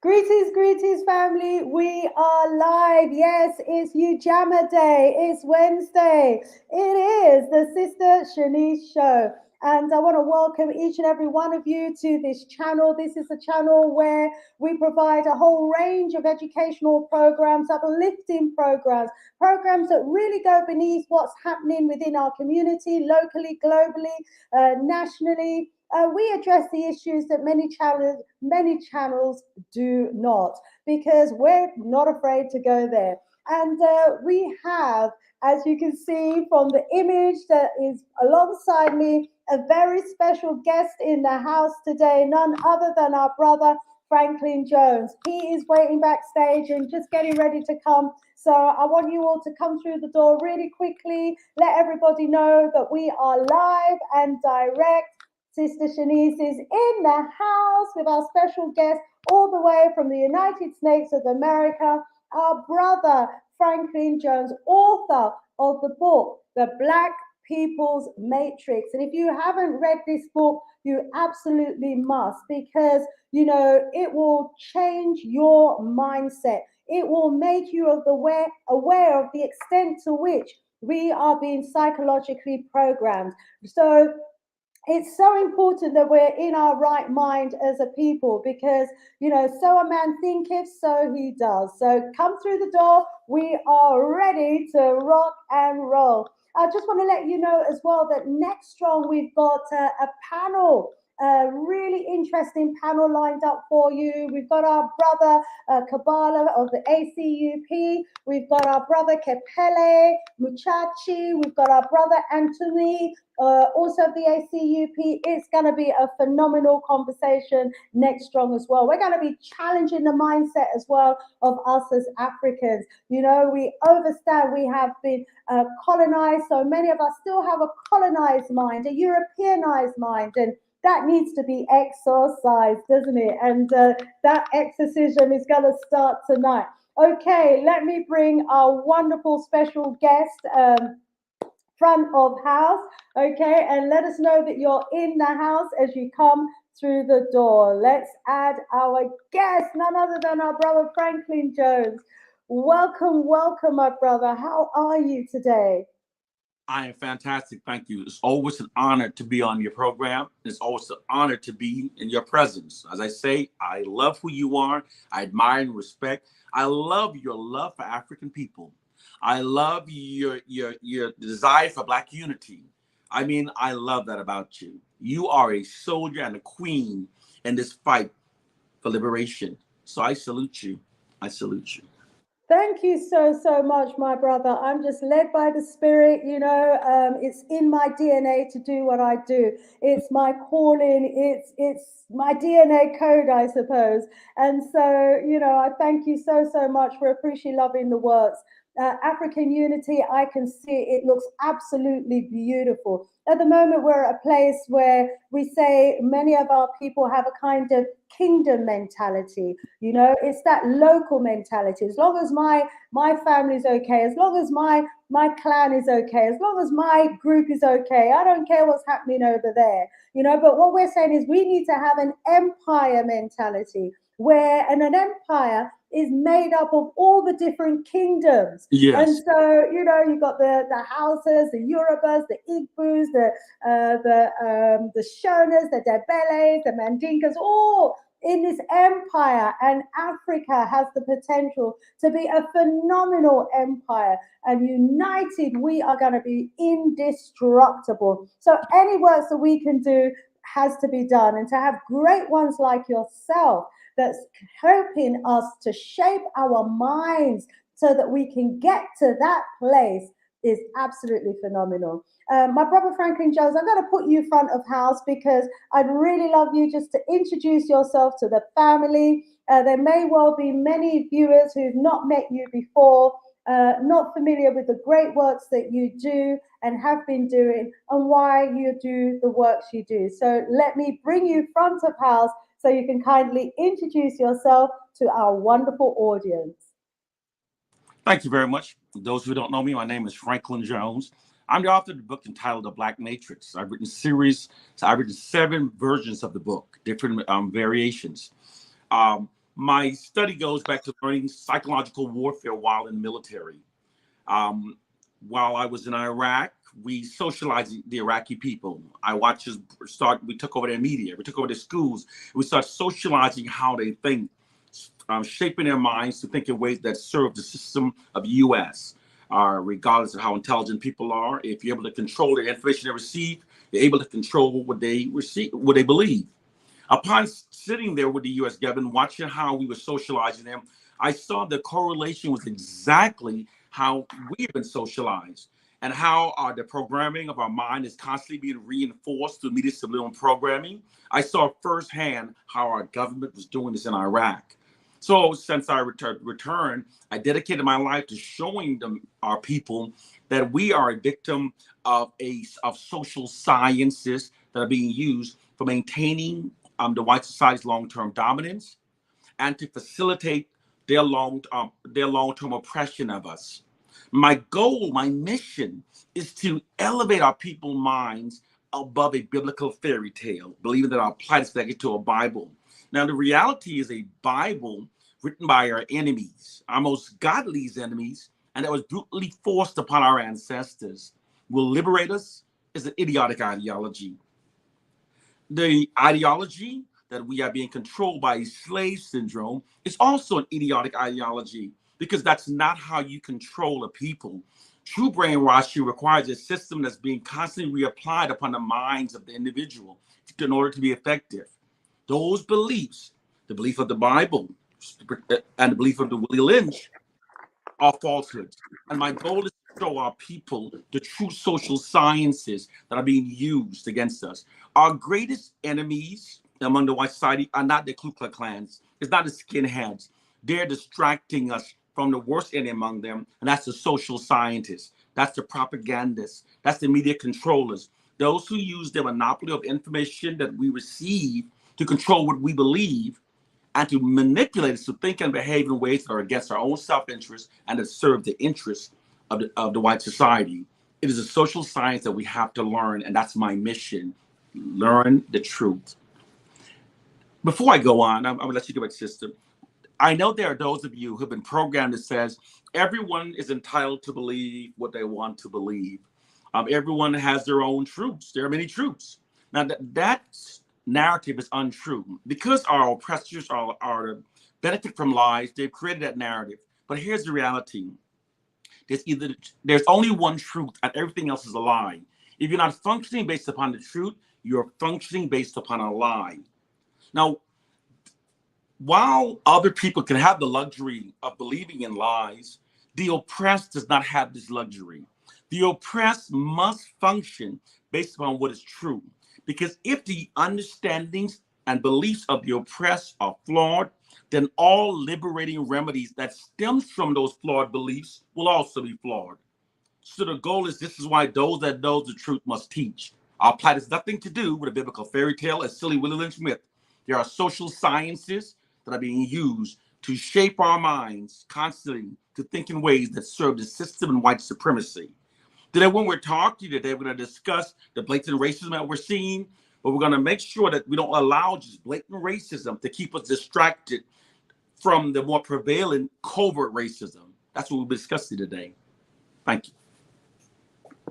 Greetings, greetings, family. We are live. Yes, it's Ujama Day. It's Wednesday. It is the Sister Shanice Show. And I want to welcome each and every one of you to this channel. This is a channel where we provide a whole range of educational programs, uplifting programs, programs that really go beneath what's happening within our community, locally, globally, nationally. We address the issues that many channels do not, because we're not afraid to go there. And we have, as you can see from the image that is alongside me, a very special guest in the house today, none other than our brother Franklyn Jones. He is waiting backstage and just getting ready to come. So I want you all to come through the door really quickly, let everybody know that we are live and direct. Sister Shanice is in the house with our special guest all the way from the United States of America, our brother Franklyn Jones, author of the book, The Black People's Matrix. And if you haven't read this book, you absolutely must, because, it will change your mindset. It will make you aware of the extent to which we are being psychologically programmed. So it's so important that we're in our right mind as a people, because so a man thinketh, so he does. So come through the door, we are ready to rock and roll. I just want to let you know as well that next strong we've got a panel, a really interesting panel lined up for you. We've got our brother Kabbalah of the ACUP. We've got our brother Kepele Muchachi. We've got our brother Anthony, also the ACUP. It's going to be a phenomenal conversation next strong as well. We're going to be challenging the mindset as well of us as Africans. We understand we have been colonized. So many of us still have a colonized mind, a Europeanized mind, and that needs to be exorcised, doesn't it? And that exorcism is going to start tonight. Okay, let me bring our wonderful special guest, front of house, okay, and let us know that you're in the house as you come through the door. Let's add our guest, none other than our brother Franklyn Jones. Welcome, welcome, my brother. How are you today? I am fantastic. Thank you. It's always an honor to be on your program. It's always an honor to be in your presence. As I say, I love who you are. I admire and respect. I love your love for African people. I love your desire for Black unity. I mean, I love that about you. You are a soldier and a queen in this fight for liberation. So I salute you. I salute you. Thank you so, so much, my brother. I'm just led by the Spirit. It's in my DNA to do what I do. It's my calling. It's my DNA code, I suppose. And so, I thank you so, so much for appreciating loving the works. African unity, I can see it looks absolutely beautiful. At the moment, we're at a place where we say many of our people have a kind of kingdom mentality. It's that local mentality. As long as my family's okay, as long as my clan is okay, as long as my group is okay, I don't care what's happening over there. But what we're saying is we need to have an empire mentality, where an empire is made up of all the different kingdoms. Yes. And so, you've got the Hausas, the Yorubas, the Igbos, the Shonas, the Debeles, the Mandinkas, all in this empire. And Africa has the potential to be a phenomenal empire. And united, we are going to be indestructible. So any works that we can do has to be done. And to have great ones like yourself that's helping us to shape our minds so that we can get to that place is absolutely phenomenal. My brother Franklyn Jones, I'm going to put you front of house because I'd really love you just to introduce yourself to the family. There may well be many viewers who've not met you before, not familiar with the great works that you do and have been doing, and why you do the works you do. So let me bring you front of house so you can kindly introduce yourself to our wonderful audience. Thank you very much. For those who don't know me, my name is Franklyn Jones. I'm the author of the book entitled The Black Matrix. I've written 7 versions of the book, different variations. My study goes back to learning psychological warfare while in the military. Um, while I was in Iraq, we socialized the Iraqi people. I watched us start. We took over their media. We took over their schools. We started socializing how they think, shaping their minds to think in ways that serve the system of U.S. Regardless of how intelligent people are, if you're able to control the information they receive, you're able to control what they receive, what they believe. Upon sitting there with the U.S. government, watching how we were socializing them, I saw the correlation was exactly how we have been socialized and how the programming of our mind is constantly being reinforced through media subliminal programming. I saw firsthand how our government was doing this in Iraq. So since I returned, I dedicated my life to showing them, our people, that we are a victim of social sciences that are being used for maintaining the white society's long-term dominance and to facilitate their long-term oppression of us. My goal, my mission, is to elevate our people's minds above a biblical fairy tale, believing that our plight is connected to a Bible. Now, the reality is a Bible written by our enemies, our most godly's enemies, and that was brutally forced upon our ancestors, will liberate us is an idiotic ideology. The ideology that we are being controlled by a slave syndrome is also an idiotic ideology because that's not how you control a people. True brainwashing requires a system that's being constantly reapplied upon the minds of the individual in order to be effective. Those beliefs, the belief of the Bible and the belief of the Willie Lynch, are falsehoods. And my goal is to show our people the true social sciences that are being used against us. Our greatest enemies among the white society are not the Ku Klux Klans. It's not the skinheads. They're distracting us from the worst enemy among them, and that's the social scientists. That's the propagandists. That's the media controllers. Those who use the monopoly of information that we receive to control what we believe and to manipulate us to think and behave in ways that are against our own self-interest and that serve the interests of the white society. It is a social science that we have to learn, and that's my mission. Learn the truth. Before I go on, I'm gonna let you go back, sister. I know there are those of you who have been programmed that says everyone is entitled to believe what they want to believe. Everyone has their own truths. There are many truths. Now that narrative is untrue because our oppressors are benefit from lies. They've created that narrative. But here's the reality: there's only one truth, and everything else is a lie. If you're not functioning based upon the truth, you're functioning based upon a lie. Now, while other people can have the luxury of believing in lies, the oppressed does not have this luxury. The oppressed must function based upon what is true. Because if the understandings and beliefs of the oppressed are flawed, then all liberating remedies that stems from those flawed beliefs will also be flawed. So the goal is this is why those that know the truth must teach. Our plight has nothing to do with a biblical fairy tale, a silly Willie Lynch myth. There are social sciences that are being used to shape our minds constantly to think in ways that serve the system and white supremacy. Today, when we're talking today, we're going to discuss the blatant racism that we're seeing, but we're going to make sure that we don't allow just blatant racism to keep us distracted from the more prevalent covert racism. That's what we'll be discussing today. Thank you.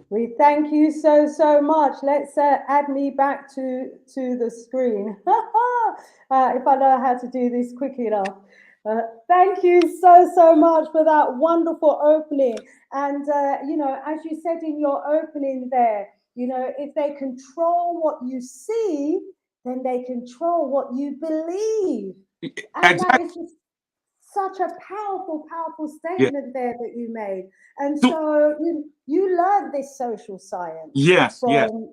We thank you so, so much. Let's add me back to the screen. If I know how to do this quick enough. Thank you so, so much for that wonderful opening. And, as you said in your opening there, if they control what you see, then they control what you believe. And Exactly. that is just such a powerful, powerful statement there that you made. And so you learned this social science from,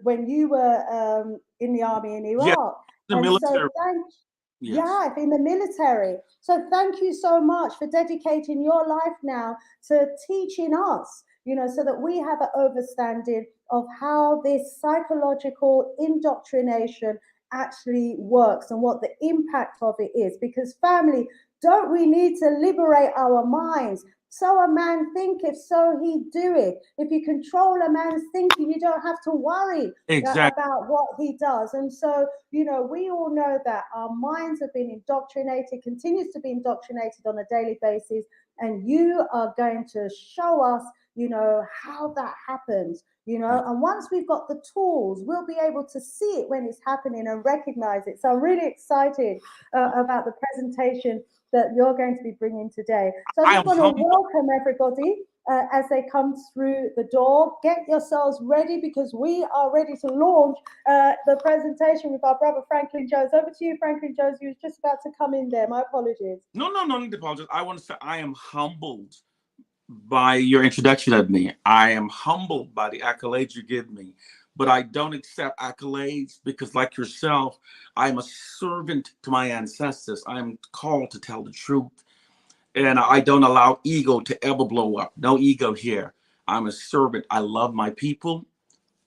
when you were in the army in Iraq. The and military. so in the military. So thank you so much for dedicating your life now to teaching us, so that we have an understanding of how this psychological indoctrination actually works and what the impact of it is. Because family, don't we need to liberate our minds? So a man thinketh, so he doeth. If you control a man's thinking, you don't have to worry Exactly. about what he does. And so, we all know that our minds have been indoctrinated, continues to be indoctrinated on a daily basis. And you are going to show us, how that happens. And once we've got the tools, we'll be able to see it when it's happening and recognize it. So I'm really excited about the presentation that you're going to be bringing today. So I I just am want to humble. welcome everybody as they come through the door. Get yourselves ready, because we are ready to launch the presentation with our brother Franklyn Jones. Over to you, Franklyn Jones. You was just about to come in there. My apologies. No need to apologize. I want to say I am humbled by your introduction of me. I am humbled by the accolades you give me, but I don't accept accolades because, like yourself, I am a servant to my ancestors. I am called to tell the truth, and I don't allow ego to ever blow up. No ego here. I'm a servant. I love my people,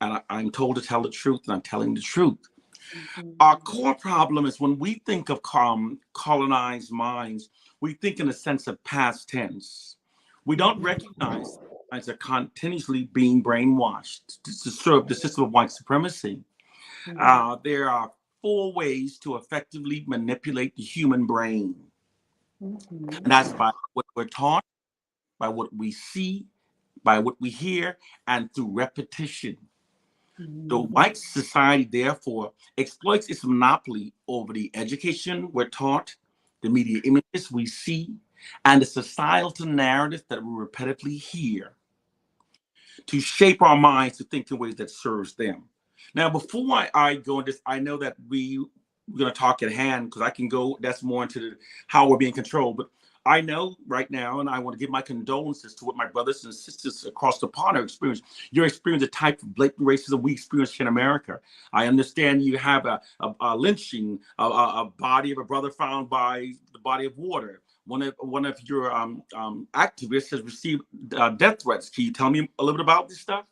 and I'm told to tell the truth, and I'm telling the truth. Our core problem is when we think of colonized minds, we think in a sense of past tense. We don't recognize as are continuously being brainwashed to serve the system of white supremacy. There are four ways to effectively manipulate the human brain, and that's by what we're taught, by what we see, by what we hear, and through repetition. The white society, therefore, exploits its monopoly over the education we're taught, the media images we see, and the societal narrative that we repetitively hear to shape our minds to think in ways that serves them. Now, before I go into this, I know that we're going to talk at hand because I can go, that's more into how we're being controlled. But I know right now, and I want to give my condolences to what my brothers and sisters across the pond are experiencing. You're experiencing the type of blatant racism we experience here in America. I understand you have a lynching, a body of a brother found by the body of water. One of your activists has received death threats. Can you tell me a little bit about this stuff?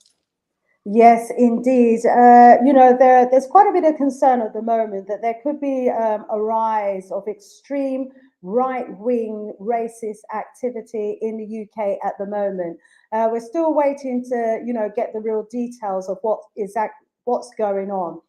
Yes, indeed. There's quite a bit of concern at the moment that there could be a rise of extreme right-wing racist activity in the UK at the moment. We're still waiting to, get the real details of what's going on.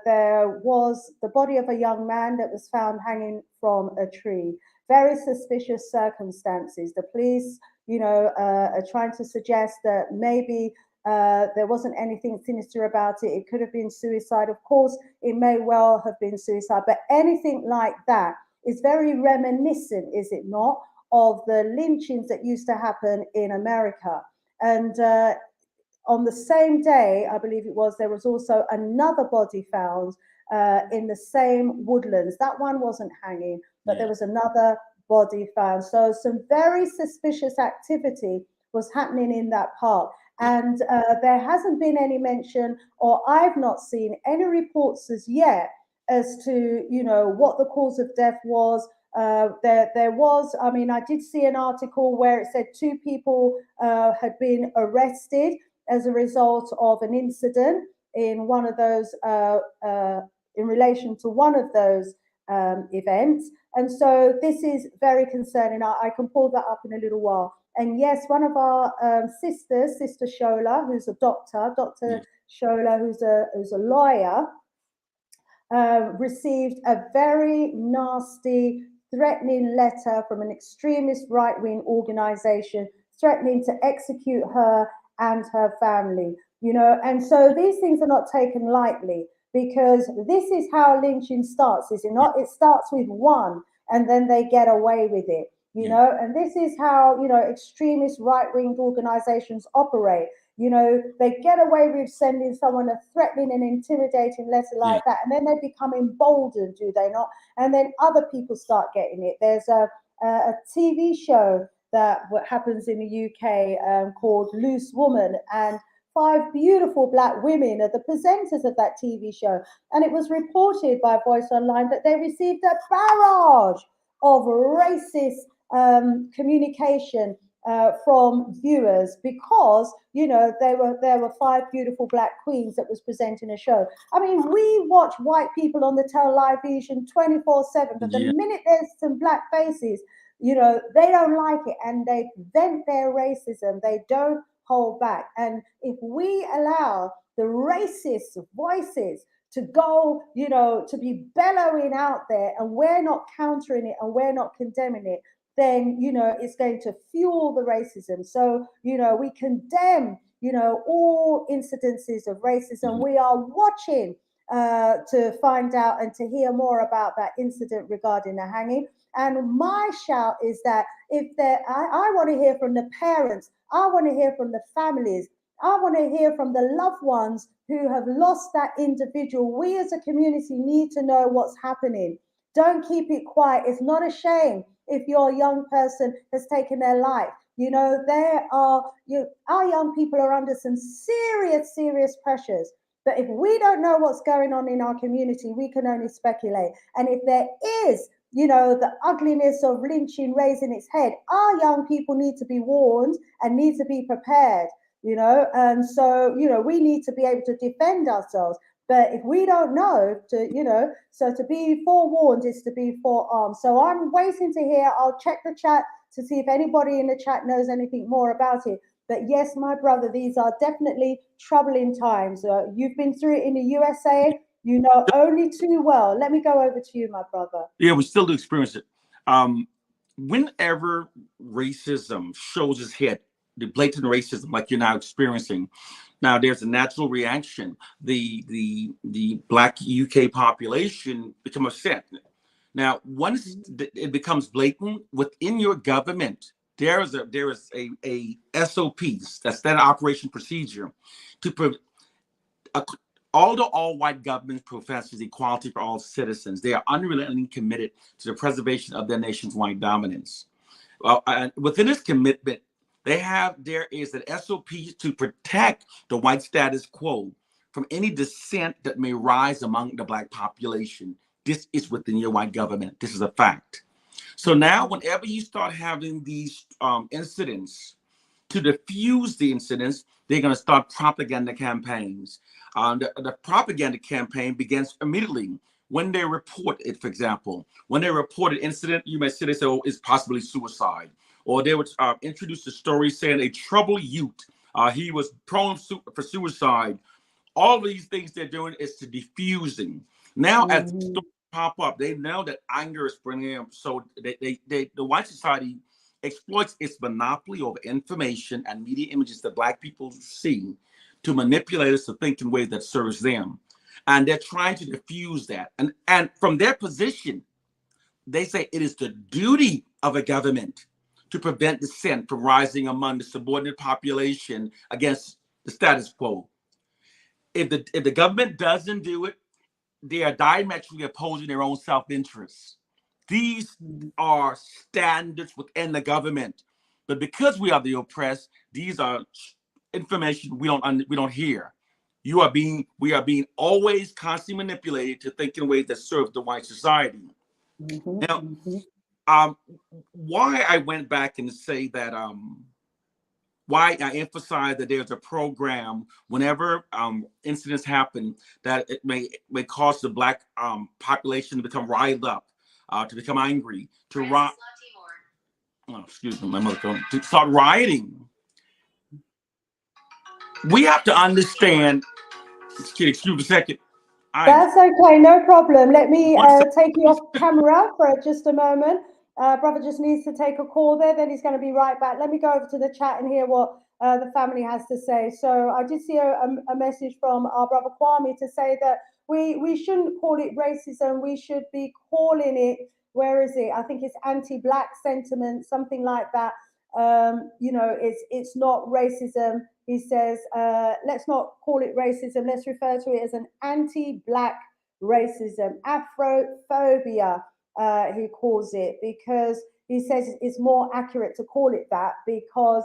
There was the body of a young man that was found hanging from a tree. Very suspicious circumstances. The police, are trying to suggest that maybe there wasn't anything sinister about it. It could have been suicide. Of course, it may well have been suicide, but anything like that is very reminiscent, is it not, of the lynchings that used to happen in America. And on the same day, I believe it was, there was also another body found in the same woodlands. That one wasn't hanging, but there was another body found. So some very suspicious activity was happening in that park. And there hasn't been any mention, or I've not seen any reports as yet as to, what the cause of death was. There was, I mean, I did see an article where it said two people had been arrested as a result of an incident in one of those, in relation to one of those events. And so this is very concerning. I can pull that up in a little while. And yes, one of our sisters, Sister Shola, who's a doctor, Dr. Shola, who's a lawyer, received a very nasty, threatening letter from an extremist right-wing organization threatening to execute her and her family. And so these things are not taken lightly, because this is how lynching starts, is it not? It starts with one, and then they get away with it. And this is how, extremist right-wing organizations operate. They get away with sending someone a threatening and intimidating letter like that, and then they become emboldened, do they not? And then other people start getting it. There's a TV show that happens in the UK called Loose Woman, and five beautiful black women are the presenters of that TV show. And it was reported by Voice Online that they received a barrage of racist communication from viewers because there were five beautiful black queens that was presenting a show. I mean, we watch white people on the television 24/7, but the Yeah. minute there's some black faces, they don't like it and they vent their racism. They don't hold back. And if we allow the racist voices to go, to be bellowing out there, and we're not countering it and we're not condemning it, then it's going to fuel the racism. So we condemn all incidences of racism. Mhm. We are watching to find out and to hear more about that incident regarding the hanging. And my shout is that if there, I want to hear from the parents, I want to hear from the families, I want to hear from the loved ones who have lost that individual. We as a community need to know what's happening. Don't keep it quiet. It's not a shame if your young person has taken their life. Our young people are under some serious, serious pressures. But if we don't know what's going on in our community, we can only speculate. And if there is, the ugliness of lynching raising its head, our young people need to be warned and need to be prepared. And so we need to be able to defend ourselves. But if we don't know, so to be forewarned is to be forearmed. So I'm waiting to hear. I'll check the chat to see if anybody in the chat knows anything more about it. But yes, my brother, these are definitely troubling times. You've been through it in the USA. You know only too well. Let me go over to you, my brother. Yeah, we still do experience it. Whenever racism shows its head, the blatant racism like you're now experiencing, now there's a natural reaction. The Black UK population become upset. Now, once it becomes blatant within your government, there is a SOPs, that's standard operation procedure, to uh, although all white governments professes equality for all citizens, they are unrelentingly committed to the preservation of their nation's white dominance. And within this commitment, there is an SOP to protect the white status quo from any dissent that may rise among the black population. This is within your white government. This is a fact. So now, whenever you start having these incidents, to diffuse the incidents, they're going to start propaganda campaigns. The propaganda campaign begins immediately when they report it. For example, when they report an incident, you may say, they say, oh, it's possibly suicide. Or they would introduce a story saying a troubled youth, he was prone for suicide. All these things they're doing is to diffusing. Now, as Mm-hmm. stories pop up, they know that anger is bringing them. So the white society exploits its monopoly over information and media images that black people see to manipulate us to think in ways that serves them. And they're trying to diffuse that. And from their position, they say it is the duty of a government to prevent dissent from rising among the subordinate population against the status quo. If the government doesn't do it, they are diametrically opposing their own self-interest. These are standards within the government, but because we are the oppressed, these are information we don't hear. We are being always constantly manipulated to think in ways that serve the white society. Mm-hmm. Now, Mm-hmm. um, why I went back and say that why I emphasize that there's a program whenever incidents happen that it may cause the black population to become riled up, to become angry, to riot. Oh, excuse me, my mother to start rioting. We have to understand. Excuse me a second. I That's okay, no problem. Let me one second. take you off camera for just a moment. Brother just needs to take a call there, then he's going to be right back. Let me go over to the chat and hear what the family has to say. So I did see a message from our brother Kwame to say that we shouldn't call it racism. We should be calling it, where is it? I think it's anti-black sentiment, something like that. It's not racism. He says, let's not call it racism. Let's refer to it as an anti-black racism, Afrophobia. He calls it, because he says it's more accurate to call it that because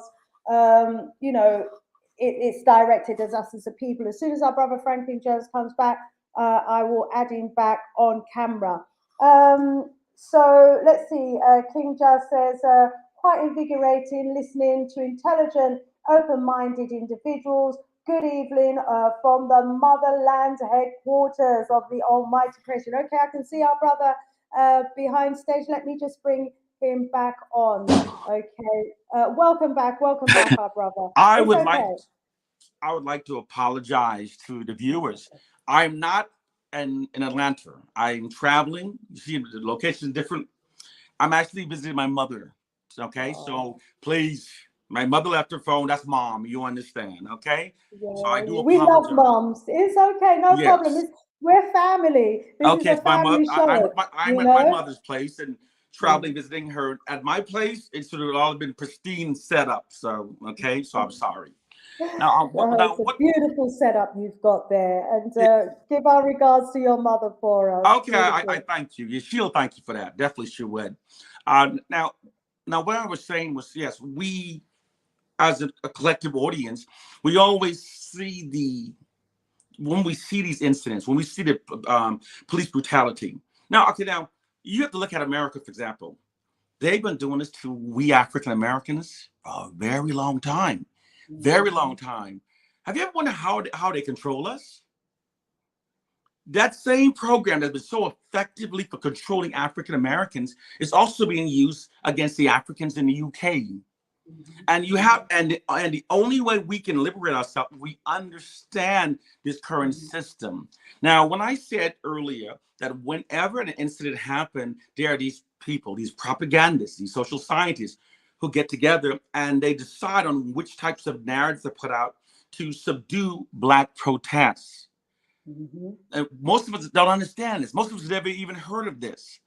it's directed at us as a people. As soon as our brother Franklyn Jones comes back, I will add him back on camera. So let's see. King Jazz says, quite invigorating listening to intelligent, open-minded individuals. Good evening from the motherland headquarters of the Almighty Creation. Okay, I can see our brother behind stage. Let me just bring him back on. Okay, welcome back, our brother. I It's would like okay. I would like to apologize to the viewers. I'm not in Atlanta. I'm traveling. You see, the location is different. I'm actually visiting my mother. Okay, Oh, so please, my mother left her phone. That's mom. You understand? Okay, so I do yeah, we love apologize. moms. It's okay, no problem. Yes. We're family. This is Okay, a it's my mother. family show, I'm you at my know. mother's place and Mm. traveling visiting her at my place. It should have all been pristine setup. So okay, so I'm sorry. Now, It's a beautiful setup you've got there, and it, give our regards to your mother for us. okay, I Beautiful. thank you. She'll thank you for that. Definitely she would. Now, what I was saying was, yes, we as a collective audience, we always see when we see these incidents, when we see the police brutality. Now you have to look at America, for example. They've been doing this to we African Americans for a very long time, very long Mhm. time. Have you ever wondered how they control us? That same program that's been so effectively for controlling African Americans is also being used against the Africans in the UK. Mhm. And you have, Mhm. and the only way we can liberate ourselves, we understand this current Mhm. system. Now, when I said earlier that whenever an incident happened, there are these people, these propagandists, these social scientists who get together and they decide on which types of narratives to put out to subdue Black protests. Mhm. And most of us don't understand this. Most of us have never even heard of this.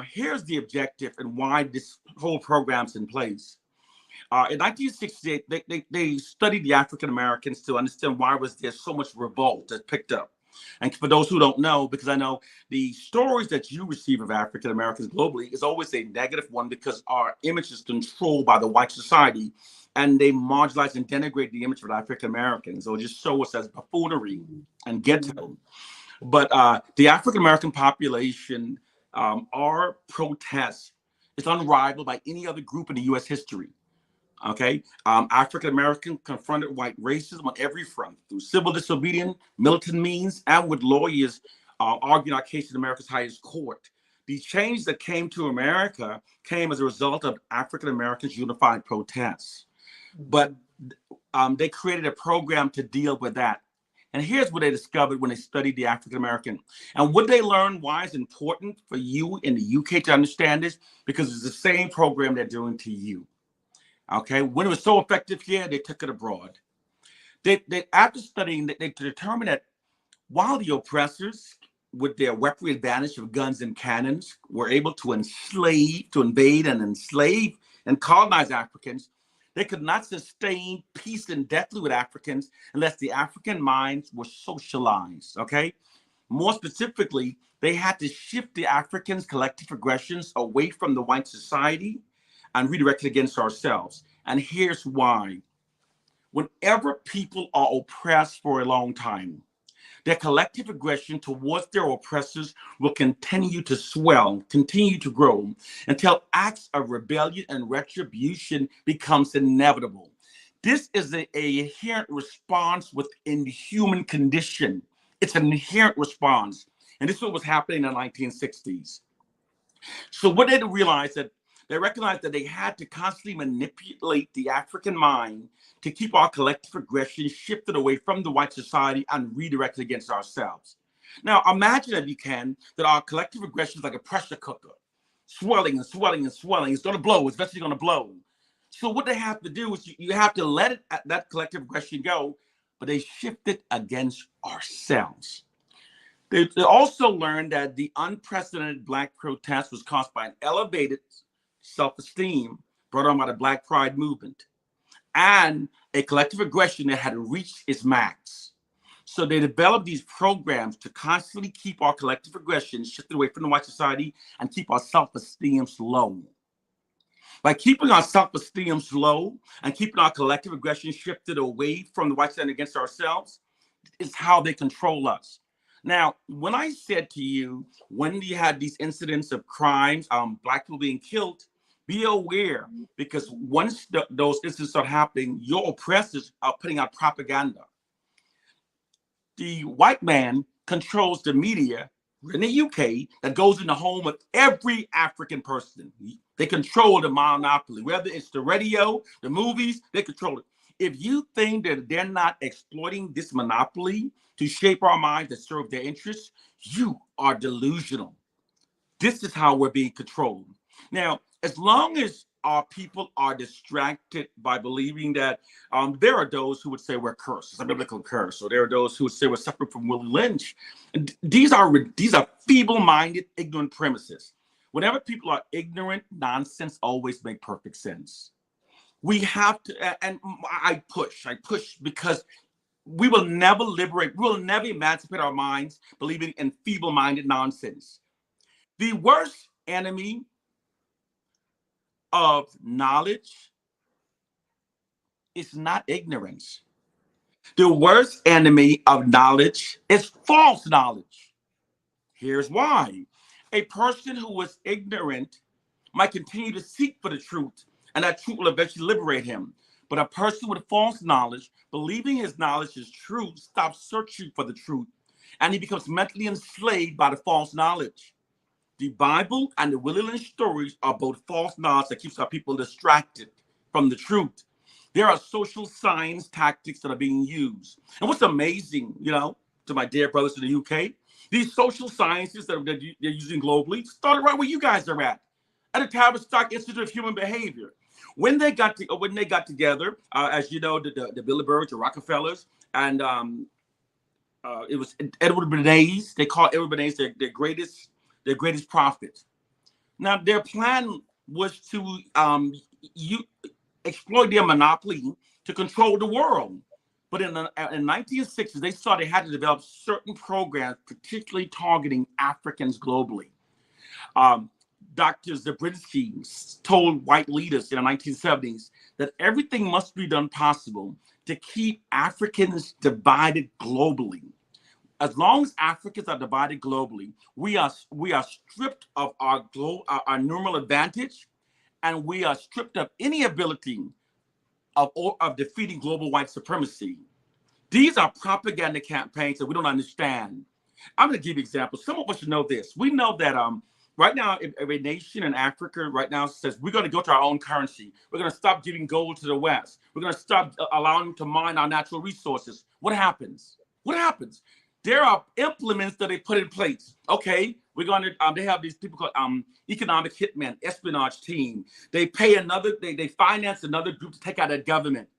Here's the objective and why this whole program's in place. In 1968, they studied the African Americans to understand why was there so much revolt that picked up. And for those who don't know, because I know the stories that you receive of African Americans globally is always a negative one because our image is controlled by the white society and they marginalize and denigrate the image of African Americans or just show us as buffoonery Mhm. and Mhm. ghetto. But the African American population, our protests is unrivaled by any other group in the U.S. history. Okay, African American confronted white racism on every front through civil disobedience, militant means, and with lawyers arguing our case in America's highest court. The change that came to America came as a result of African Americans' unified protests. But Mhm. they created a program to deal with that. And here's what they discovered when they studied the African American. And what they learned why it's important for you in the UK to understand this, because it's the same program they're doing to you. Okay, when it was so effective here, they took it abroad. They after studying, they determined that while the oppressors, with their weaponry advantage of guns and cannons, were able to invade and enslave and colonize Africans, they could not sustain peace indefinitely with Africans unless the African minds were socialized. Okay, more specifically, they had to shift the Africans' collective aggressions away from the white society and redirect it against ourselves. And here's why. Whenever people are oppressed for a long time, their collective aggression towards their oppressors will continue to swell, continue to grow until acts of rebellion and retribution becomes inevitable. This is a inherent response within the human condition. It's an inherent response. And this is what was happening in the 1960s. So what they realized that they recognized that they had to constantly manipulate the African mind to keep our collective aggression shifted away from the white society and redirected against ourselves. Now, imagine if you can that our collective aggression is like a pressure cooker, swelling and swelling and swelling. It's going to blow. It's eventually going to blow. So what they have to do is you have to let that collective aggression go, but they shift it against ourselves. They also learned that the unprecedented Black protest was caused by an elevated self-esteem brought on by the Black Pride movement and a collective aggression that had reached its max. So they developed these programs to constantly keep our collective aggression shifted away from the white society and keep our self-esteem low. By keeping our self-esteem low and keeping our collective aggression shifted away from the white society against ourselves, is how they control us. Now, when I said to you, when you had these incidents of crimes, Black people being killed, Be aware, because once those incidents start happening, your oppressors are putting out propaganda. The white man controls the media in the UK that goes in the home of every African person. They control the monopoly, whether it's the radio, the movies, they control it. If you think that they're not exploiting this monopoly to shape our minds to serve their interests, you are delusional. This is how we're being controlled. Now, as long as our people are distracted by believing that there are those who would say we're cursed, it's a biblical curse, or there are those who would say we're suffering from Willie Lynch. And these are feeble-minded, ignorant premises. Whenever people are ignorant, nonsense always makes perfect sense. We have to, and I push because we will never emancipate our minds believing in feeble-minded nonsense. The worst enemy of knowledge is not ignorance. The worst enemy of knowledge is false knowledge. Here's why. A person who is ignorant might continue to seek for the truth, and that truth will eventually liberate him. But a person with false knowledge, believing his knowledge is true, stops searching for the truth, and he becomes mentally enslaved by the false knowledge. The Bible and the Willie Lynch stories are both false knowledge that keeps our people distracted from the truth. There are social science tactics that are being used. And what's amazing, to my dear brothers in the UK, these social sciences that they're using globally started right where you guys are at the Tavistock Institute of Human Behavior. When they got together, as you know, the Bilderbergs, the Rockefellers, and it was Edward Bernays. They call Edward Bernays their greatest prophet. Now, their plan was to you exploit their monopoly to control the world. But in 1960s, they saw they had to develop certain programs, particularly targeting Africans globally. Um, Dr. Zabriskie told white leaders in the 1970s that everything must be done possible to keep Africans divided globally. As long as Africans are divided globally, we are stripped of our normal advantage, and we are stripped of any ability of defeating global white supremacy. These are propaganda campaigns that we don't understand. I'm going to give you examples. Some of us should know this. We know that right now, if a nation in Africa right now says we're going to go to our own currency, we're going to stop giving gold to the West, we're going to stop allowing them to mine our natural resources. What happens? What happens? There are implements that they put in place. Okay, we're going to. They have these people called economic hitmen, espionage team. They pay another. They finance another group to take out a government.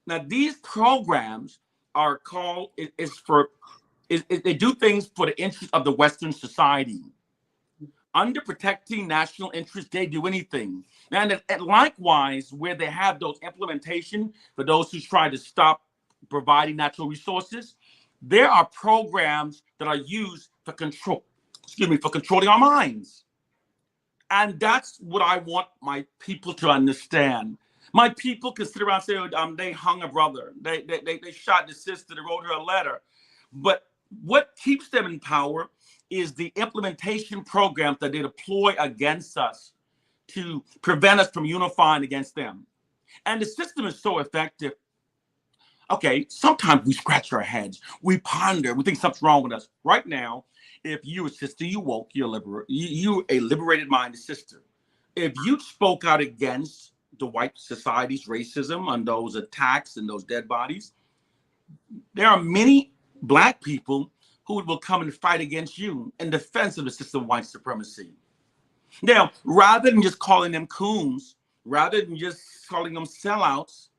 Now these programs are called they do things for the interest of the Western society. Under protecting national interests, they do anything. And likewise, where they have those implementation for those who try to stop providing natural resources, there are programs that are used for controlling our minds. And that's what I want my people to understand. My people can sit around and say, they hung a brother, they shot the sister, they wrote her a letter. But what keeps them in power is the implementation programs that they deploy against us to prevent us from unifying against them. And the system is so effective. Okay, sometimes we scratch our heads, we ponder, we think something's wrong with us. Right now, if you're a sister, you woke, you're a liberated minded sister. If you spoke out against the white society's racism and those attacks and those dead bodies, there are many Black people who will come and fight against you in defense of the system of white supremacy. Now, rather than just calling them coons, rather than just calling them sellouts,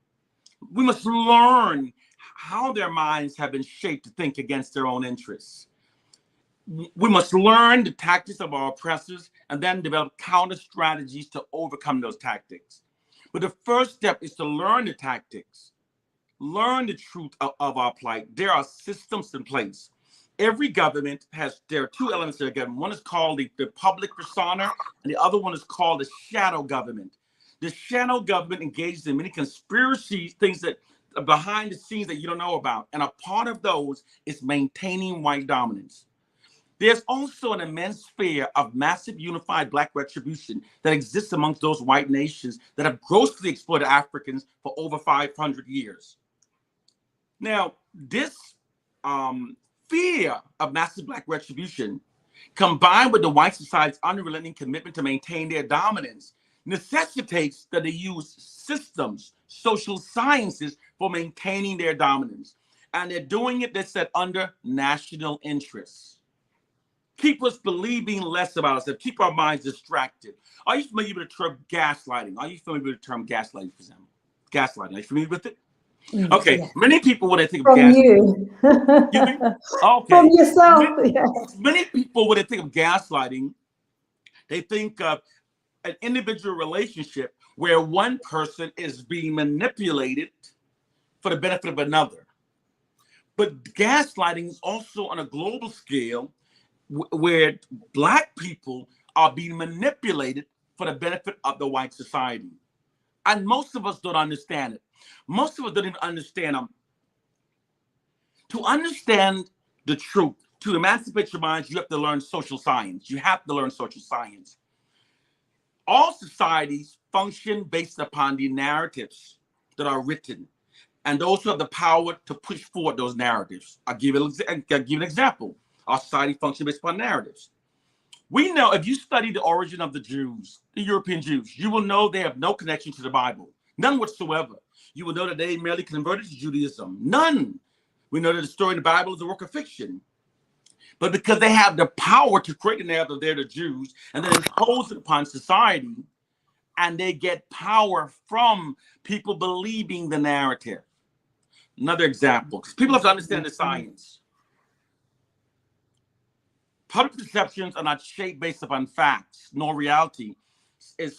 we must learn how their minds have been shaped to think against their own interests. We must learn the tactics of our oppressors and then develop counter strategies to overcome those tactics. But the first step is to learn the tactics, learn the truth of our plight. There are systems in place. Every government there are two elements to the government. One is called the public persona, and the other one is called the shadow government. The shadow government engages in many conspiracies, things that are behind the scenes that you don't know about. And a part of those is maintaining white dominance. There's also an immense fear of massive unified Black retribution that exists amongst those white nations that have grossly exploited Africans for over 500 years. Now, this fear of massive Black retribution, combined with the white society's unrelenting commitment to maintain their dominance, necessitates that they use systems, social sciences, for maintaining their dominance. And they're doing it, they said, under national interests. Keep us believing less about ourselves, keep our minds distracted. Are you familiar with the term gaslighting? Are you familiar with the term gaslighting, for example? Gaslighting, are you familiar with it? Okay, Yes. many people, when they think of From gaslighting, you. okay, From yourself. many people, when they think of gaslighting, they think of an individual relationship where one person is being manipulated for the benefit of another. But gaslighting is also on a global scale where Black people are being manipulated for the benefit of the white society. And most of us don't understand it. Most of us don't even understand them. To understand the truth, to emancipate your minds, you have to learn social science. You have to learn social science. All societies function based upon the narratives that are written, and those who have the power to push forward those narratives. I'll give you an example. Our society functions based upon narratives. We know, if you study the origin of the Jews, the European Jews, you will know they have no connection to the Bible, none whatsoever. You will know that they merely converted to Judaism, none. We know that the story in the Bible is a work of fiction. But because they have the power to create a narrative, they're the Jews, and then impose it upon society, and they get power from people believing the narrative. Another example, because people have to understand the science. Public perceptions are not shaped based upon facts nor reality. It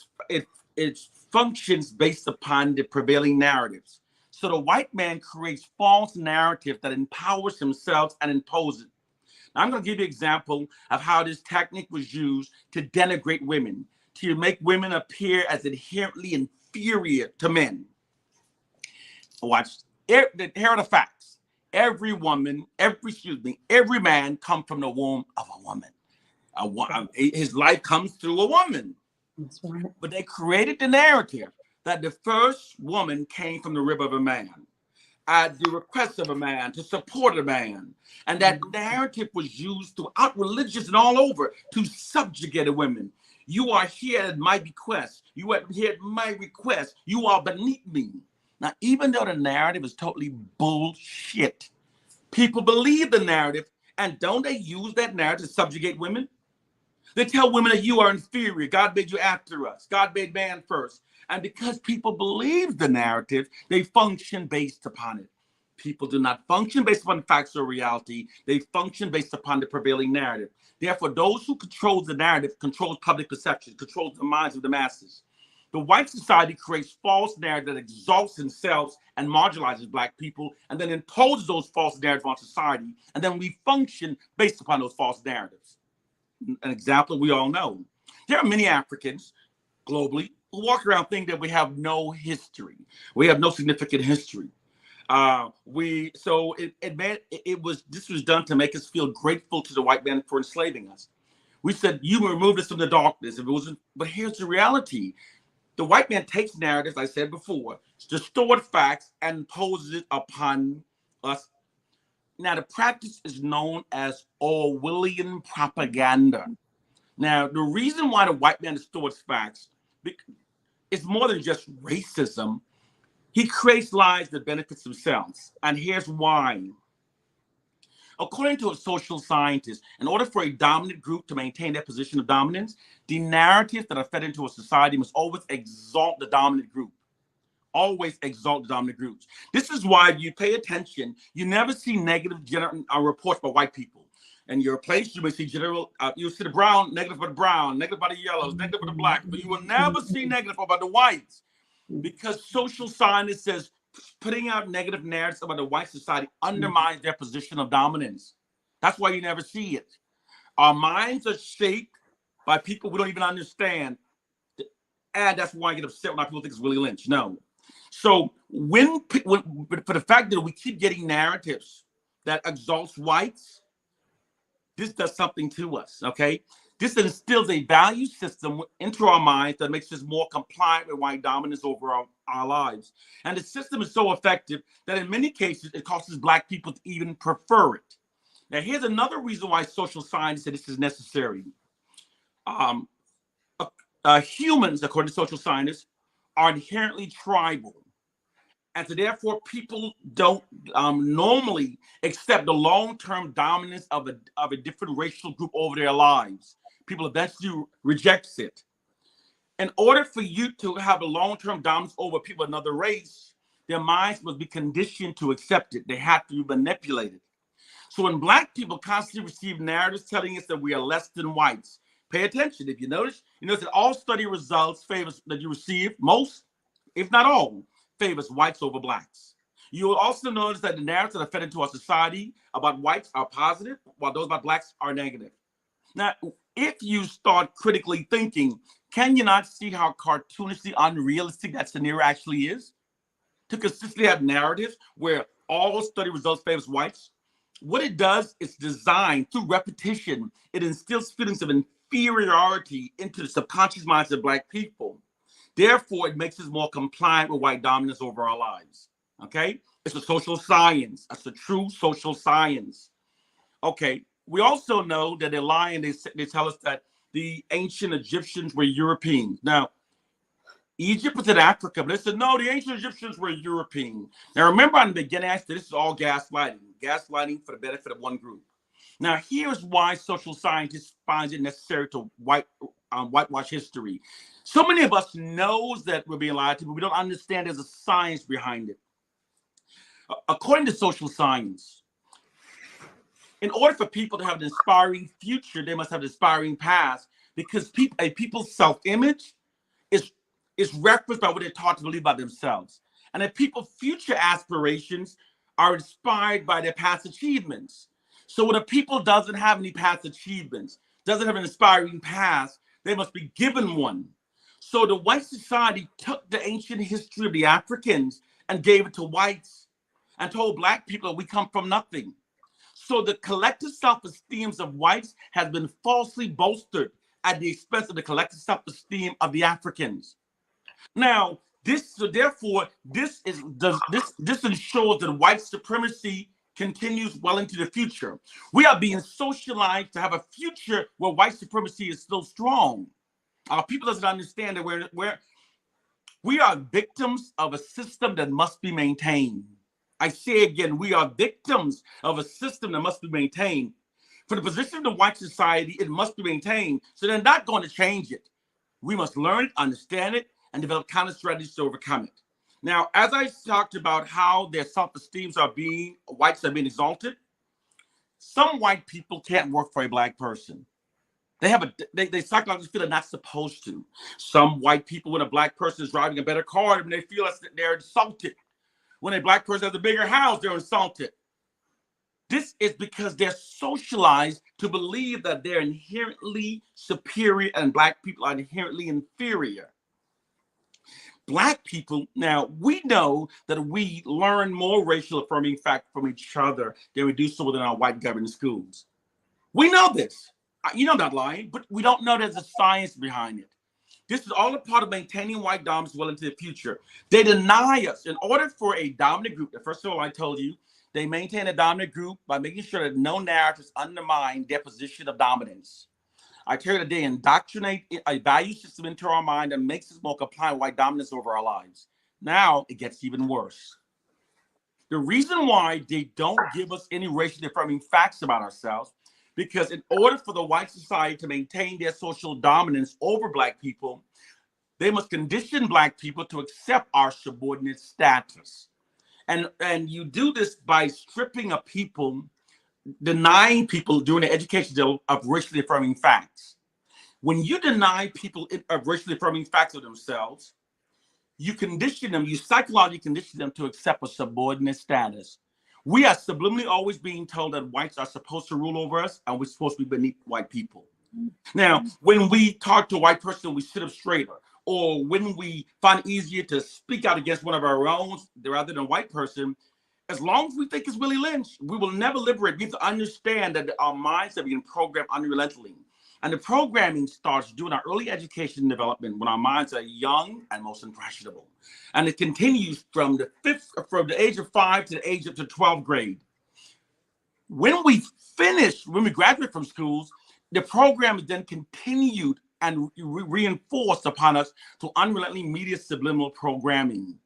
functions based upon the prevailing narratives. So the white man creates false narrative that empowers himself and imposes. Now, I'm going to give you an example of how this technique was used to denigrate women, to make women appear as inherently inferior to men. Watch. Here are the facts. Every man comes from the womb of a woman. His life comes through a woman. That's right. But they created the narrative that the first woman came from the rib of a man, at the request of a man, to support a man. And that narrative was used throughout religions and all over to subjugate a woman. You are here at my bequest. You are here at my request. You are beneath me. Now, even though the narrative is totally bullshit, people believe the narrative, and don't they use that narrative to subjugate women? They tell women that you are inferior. God made you after us. God made man first. And because people believe the narrative, they function based upon it. People do not function based upon facts or reality. They function based upon the prevailing narrative. Therefore, those who control the narrative control public perception, controls the minds of the masses. The white society creates false narrative that exalts themselves and marginalizes Black people, and then imposes those false narratives on society, and then we function based upon those false narratives. An example we all know. There are many Africans globally who walk around thinking that we have no history. We have no significant history. This was done to make us feel grateful to the white man for enslaving us. We said, you removed us from the darkness. If it wasn't, but here's the reality. The white man takes narratives, I said before, distorted facts, and imposes it upon us. Now, the practice is known as Orwellian propaganda. Now, the reason why the white man distorts facts is more than just racism. He creates lies that benefits themselves. And here's why. According to a social scientist, in order for a dominant group to maintain their position of dominance, the narratives that are fed into a society must always exalt the dominant group. Always exalt the dominant groups. This is why, if you pay attention, you never see negative reports by white people. In your place, you may see you'll see the brown, negative for the brown, negative by the yellows, negative for the blacks, but you will never see negative about the whites. Because social science says putting out negative narratives about the white society undermines their position of dominance. That's why you never see it. Our minds are shaped by people we don't even understand. And that's why I get upset when people think it's Willie Lynch. No. So for the fact that we keep getting narratives that exalts whites, this does something to us, okay? This instills a value system into our minds that makes us more compliant with white dominance over our lives. And the system is so effective that in many cases, it causes Black people to even prefer it. Now, here's another reason why social science said this is necessary. Um, Humans, according to social scientists, are inherently tribal. And so therefore, people don't normally accept the long-term dominance of a different racial group over their lives. People eventually rejects it. In order for you to have a long-term dominance over people of another race, their minds must be conditioned to accept it. They have to be manipulated. So when Black people constantly receive narratives telling us that we are less than whites, pay attention. If you notice that all study results favors that you receive, most, if not all, favors whites over Blacks. You will also notice that the narratives that are fed into our society about whites are positive, while those about Blacks are negative. Now, if you start critically thinking, can you not see how cartoonishly unrealistic that scenario actually is? To consistently have narratives where all study results favors whites. What it does is designed through repetition. It instills feelings of inferiority into the subconscious minds of Black people. Therefore, it makes us more compliant with white dominance over our lives. Okay? It's a social science. It's a true social science. Okay. We also know that they're lying. They tell us that the ancient Egyptians were Europeans. Now, Egypt was in Africa, but they said, no, the ancient Egyptians were European. Now, remember in the beginning, I said this is all gaslighting for the benefit of one group. Now, here's why social scientists find it necessary to whitewash history. So many of us knows that we're being lied to, but we don't understand there's a science behind it. According to social science, in order for people to have an inspiring future, they must have an inspiring past, because people's self-image is referenced by what they're taught to believe about themselves. And if people's future aspirations are inspired by their past achievements. So when a people doesn't have any past achievements, doesn't have an inspiring past, they must be given one. So the white society took the ancient history of the Africans and gave it to whites and told Black people that we come from nothing. So the collective self-esteem of whites has been falsely bolstered at the expense of the collective self-esteem of the Africans. Now, this ensures that white supremacy continues well into the future. We are being socialized to have a future where white supremacy is still strong. Our people doesn't understand that we are victims of a system that must be maintained. I say again, we are victims of a system that must be maintained. For the position of the white society, it must be maintained. So they're not going to change it. We must learn it, understand it, and develop counter strategies to overcome it. Now, as I talked about how their self-esteems whites are being exalted, some white people can't work for a Black person. They psychologically feel they're not supposed to. Some white people, when a Black person is driving a better car, they feel that they're insulted. When a Black person has a bigger house, they're insulted. This is because they're socialized to believe that they're inherently superior and Black people are inherently inferior. Black people, now we know that we learn more racial affirming fact from each other than we do so within our white government schools. We know this. You know, not lying, but we don't know there's a science behind it. This is all a part of maintaining white dominance well into the future. They deny us. In order for a dominant group, first of all, I told you, they maintain a dominant group by making sure that no narratives undermine their position of dominance. I tell you that they indoctrinate a value system into our mind that makes us more compliant with white dominance over our lives. Now it gets even worse. The reason why they don't give us any racially affirming facts about ourselves, because in order for the white society to maintain their social dominance over Black people, they must condition Black people to accept our subordinate status. And you do this by stripping a people, denying people during the education of racially affirming facts. When you deny people of racially affirming facts of themselves, you psychologically condition them to accept a subordinate status. We are subliminally always being told that whites are supposed to rule over us and we're supposed to be beneath white people. Now, when we talk to a white person, we sit up straighter. Or when we find it easier to speak out against one of our own rather than a white person, As long as we think it's Willie Lynch, we will never liberate. We have to understand that our minds are being programmed unrelentingly. And the programming starts during our early education and development when our minds are young and most impressionable. And it continues from the age of 5 to the age of the 12th grade. When we graduate from schools, the program is then continued and reinforced upon us through unrelenting media subliminal programming.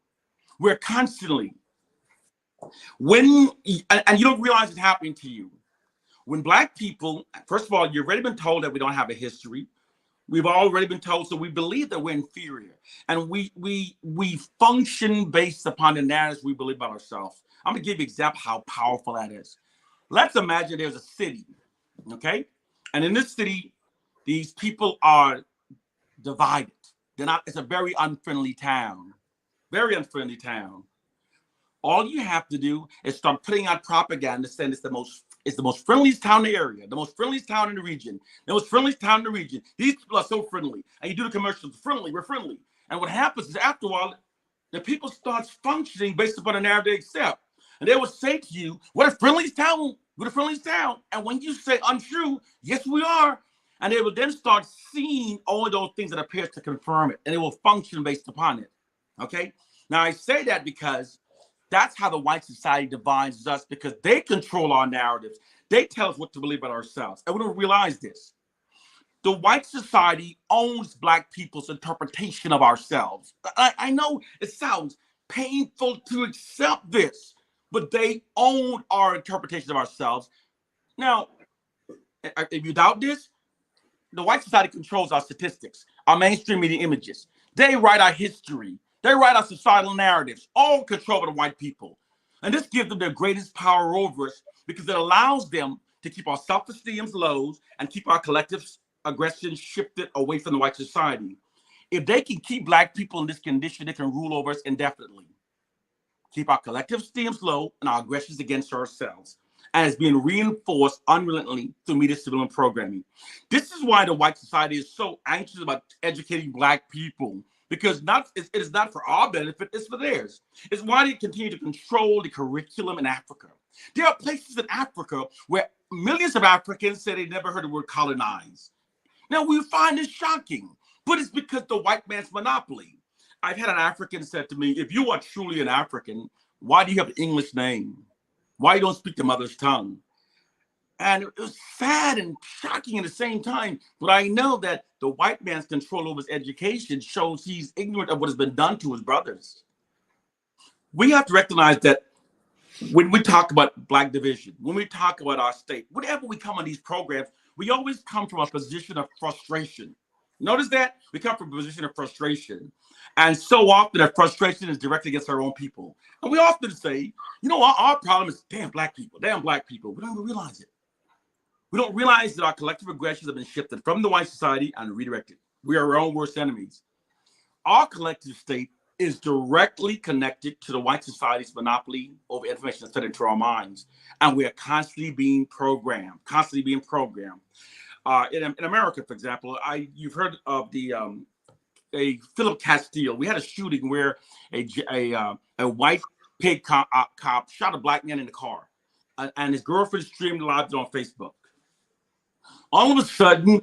We're constantly, and you don't realize it's happening to you. When Black people, first of all, you've already been told that we don't have a history. We've already been told, so we believe that we're inferior. And we function based upon the narratives we believe about ourselves. I'm gonna give you an example how powerful that is. Let's imagine there's a city, okay? And in this city, these people are divided. It's a very unfriendly town. Very unfriendly town. All you have to do is start putting out propaganda saying it's the most friendliest town in the area, the most friendliest town in the region, the most friendliest town in the region. These people are so friendly. And you do the commercials, friendly, we're friendly. And what happens is after a while, the people start functioning based upon the narrative they accept. And they will say to you, we're the friendliest town, we're the friendliest town. And when you say untrue, yes, we are. And they will then start seeing all of those things that appear to confirm it. And it will function based upon it, okay? Now, I say that because that's how the white society divides us, because they control our narratives. They tell us what to believe about ourselves. And we don't realize this. The white society owns Black people's interpretation of ourselves. I know it sounds painful to accept this, but they own our interpretation of ourselves. Now, if you doubt this, the white society controls our statistics, our mainstream media images. They write our history. They write our societal narratives, all controlled by the white people. And this gives them their greatest power over us because it allows them to keep our self-esteem low and keep our collective aggression shifted away from the white society. If they can keep Black people in this condition, they can rule over us indefinitely. Keep our collective esteem low and our aggressions against ourselves. And it's being reinforced unrelentingly through media civilian programming. This is why the white society is so anxious about educating Black people, because it is not for our benefit, it's for theirs. It's why they continue to control the curriculum in Africa. There are places in Africa where millions of Africans say they never heard the word colonize. Now, we find this shocking, but it's because the white man's monopoly. I've had an African said to me, if you are truly an African, why do you have an English name? Why you don't speak the mother's tongue? And it was sad and shocking at the same time. But I know that the white man's control over his education shows he's ignorant of what has been done to his brothers. We have to recognize that when we talk about Black division, when we talk about our state, whenever we come on these programs, we always come from a position of frustration. Notice that? We come from a position of frustration. And so often that frustration is directed against our own people. And we often say, you know, our problem is damn Black people. We don't even realize it. We don't realize that our collective aggressions have been shifted from the white society and redirected. We are our own worst enemies. Our collective state is directly connected to the white society's monopoly over information that's fed into our minds. And we are constantly being programmed. In America, for example, you've heard of a Philip Castile. We had a shooting where a white paid cop shot a Black man in the car, and his girlfriend streamed live on Facebook. All of a sudden,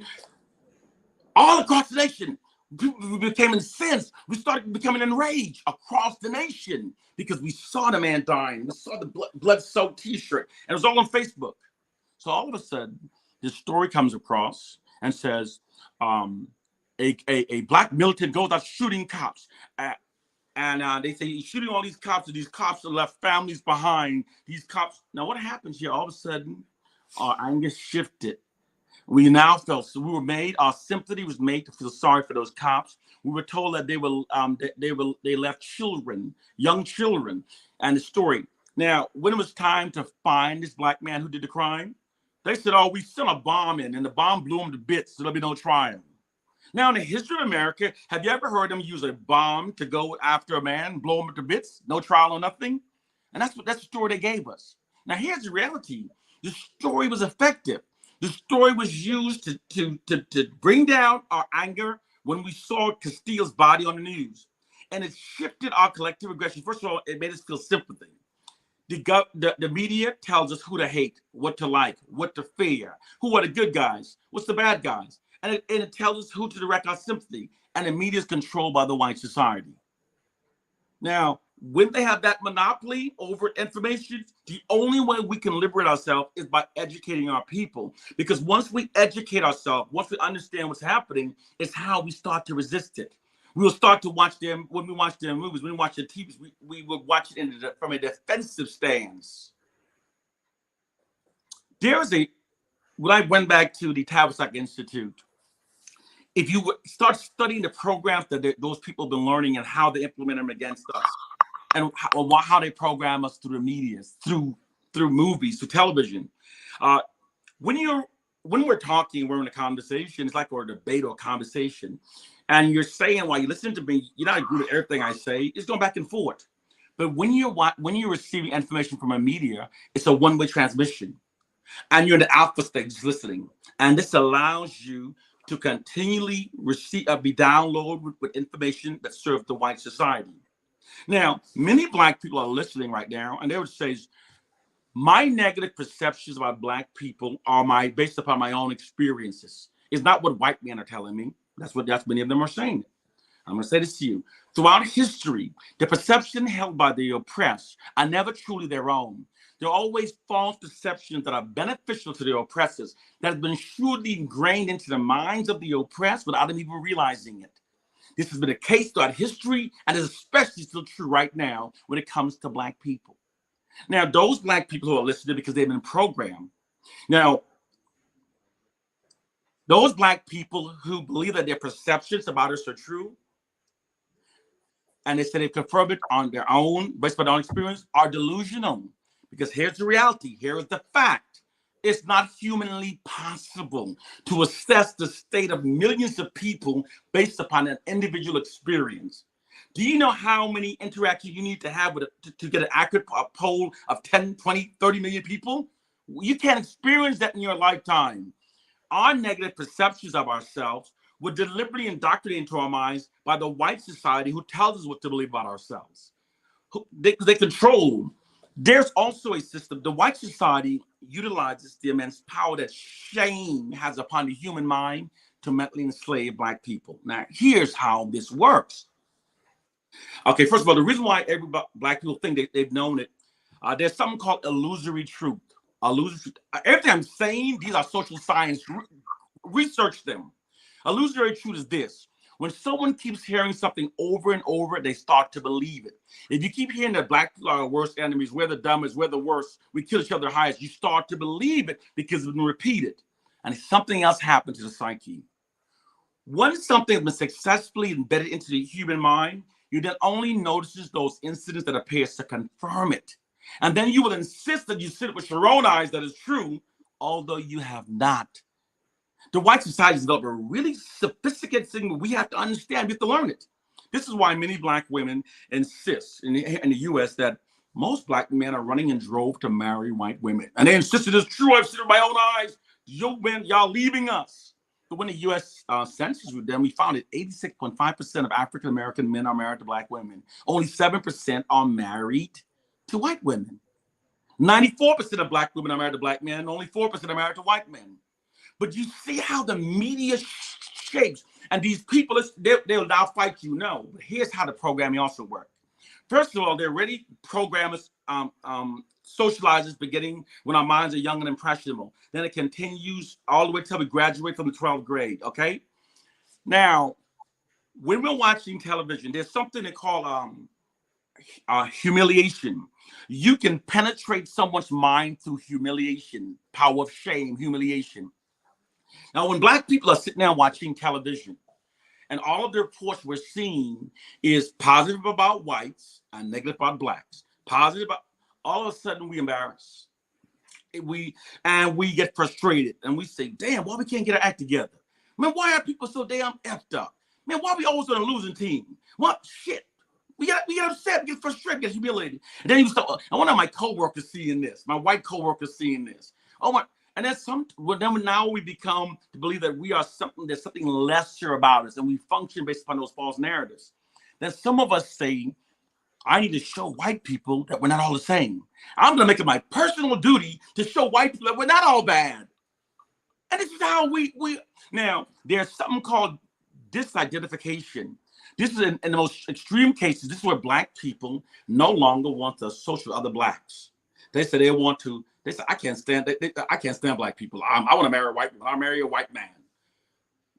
all across the nation, people became incensed. We started becoming enraged across the nation because we saw the man dying. We saw the blood-soaked T-shirt, and it was all on Facebook. So all of a sudden, this story comes across and says, a Black militant goes out shooting cops. And they say he's shooting all these cops, and these cops have left families behind. These cops. Now, what happens here? All of a sudden, our anger shifted. We now felt, so our sympathy was made to feel sorry for those cops. We were told that they left children, young children, and the story. Now, when it was time to find this Black man who did the crime, they said, oh, we sent a bomb in, and the bomb blew him to bits, so there'll be no trial. Now, in the history of America, have you ever heard them use a bomb to go after a man, blow him to bits, no trial or nothing? And that's the story they gave us. Now, here's the reality. The story was effective. The story was used to bring down our anger when we saw Castile's body on the news. And it shifted our collective aggression. First of all, it made us feel sympathy. The media tells us who to hate, what to like, what to fear, who are the good guys, what's the bad guys. And it tells us who to direct our sympathy. And the media is controlled by the white society. Now, when they have that monopoly over information, the only way we can liberate ourselves is by educating our people. Because once we educate ourselves, once we understand what's happening, it's how we start to resist it. We will start to watch them when we watch their movies, when we watch their TVs, we will watch it from a defensive stance. There is when I went back to the Tavistock Institute, if you start studying the programs that those people have been learning and how they implement them against us, and how they program us through the media, through movies, through television. Uh, when we're talking, we're in a conversation. It's like a debate or a conversation, and you're saying while you listen to me, you're not agreeing with everything I say. It's going back and forth. But when you're receiving information from a media, it's a one-way transmission, and you're in the alpha stage listening, and this allows you to continually be downloaded with information that serves the white society. Now, many Black people are listening right now, and they would say, my negative perceptions about Black people are based upon my own experiences. It's not what white men are telling me. That's many of them are saying. I'm going to say this to you. Throughout history, the perception held by the oppressed are never truly their own. They're always false perceptions that are beneficial to the oppressors that have been shrewdly ingrained into the minds of the oppressed without them even realizing it. This has been the case throughout history, and is especially still true right now when it comes to Black people. Now, those Black people who are listening because they've been programmed. Now, those Black people who believe that their perceptions about us are true, and they say they confirm it on their own, based on their own experience, are delusional. Because here's the reality. Here is the fact. It's not humanly possible to assess the state of millions of people based upon an individual experience. Do you know how many interactions you need to have to get an accurate poll of 10, 20, 30 million people? You can't experience that in your lifetime. Our negative perceptions of ourselves were deliberately indoctrinated into our minds by the white society who tells us what to believe about ourselves. They control. There's also a system. The white society utilizes the immense power that shame has upon the human mind to mentally enslave Black people. Now, here's how this works. Okay, first of all, the reason why Black people think they've known it, there's something called illusory truth. Everything I'm saying, these are social science. Research them. Illusory truth is this. When someone keeps hearing something over and over, they start to believe it. If you keep hearing that Black people are our worst enemies, we're the dumbest, we're the worst, we kill each other highest, you start to believe it because it's been repeated. And something else happened to the psyche. Once something has been successfully embedded into the human mind, you then only notices those incidents that appears to confirm it. And then you will insist that you see it with your own eyes that is true, although you have not. The white society has developed a really sophisticated thing we have to understand. We have to learn it. This is why many Black women insist in the U.S. that most Black men are running in droves to marry white women. And they insist it is true. I've seen it with my own eyes. You men, y'all leaving us. But when the U.S. Census was done, we found that 86.5% of African-American men are married to Black women. Only 7% are married to white women. 94% of Black women are married to Black men. Only 4% are married to white men. But you see how the media shapes, and these people, they'll now fight you. No, but here's how the programming also works. First of all, they're already programmers, socializers beginning when our minds are young and impressionable. Then it continues all the way till we graduate from the 12th grade, okay? Now, when we're watching television, there's something they call humiliation. You can penetrate someone's mind through humiliation, power of shame, humiliation. Now, when Black people are sitting there watching television, and all of the reports we're seeing is positive about whites and negative about Blacks, positive about, all of a sudden we embarrass. We get frustrated and we say, damn, why we can't get our act together? Man, why are people so damn effed up? Man, why are we always on a losing team? What shit? We get upset, we get frustrated, get humiliated. And then you start, and one of my coworkers seeing this, my white coworkers seeing this. Oh my, and then now we become to believe that we are there's something lesser about us, and we function based upon those false narratives. Then some of us say, I need to show white people that we're not all the same. I'm going to make it my personal duty to show white people that we're not all bad. And this is how we now, there's something called disidentification. This is in the most extreme cases. This is where black people no longer want to associate with other blacks. They say they want to. They say I can't stand. I can't stand black people. I want to marry a white man. I marry a white man.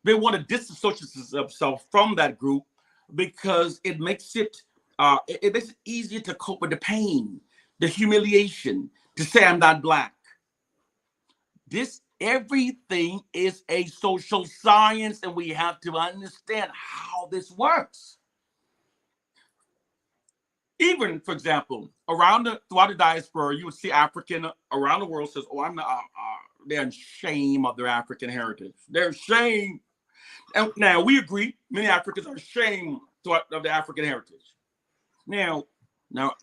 They want to disassociate themselves from that group because it makes it easier to cope with the pain, the humiliation, to say I'm not black. Everything is a social science, and we have to understand how this works. Even, for example, throughout the diaspora, you would see African around the world says, "Oh, I'm not." They're in shame of their African heritage. They're ashamed. And now we agree, many Africans are ashamed of their African heritage. Now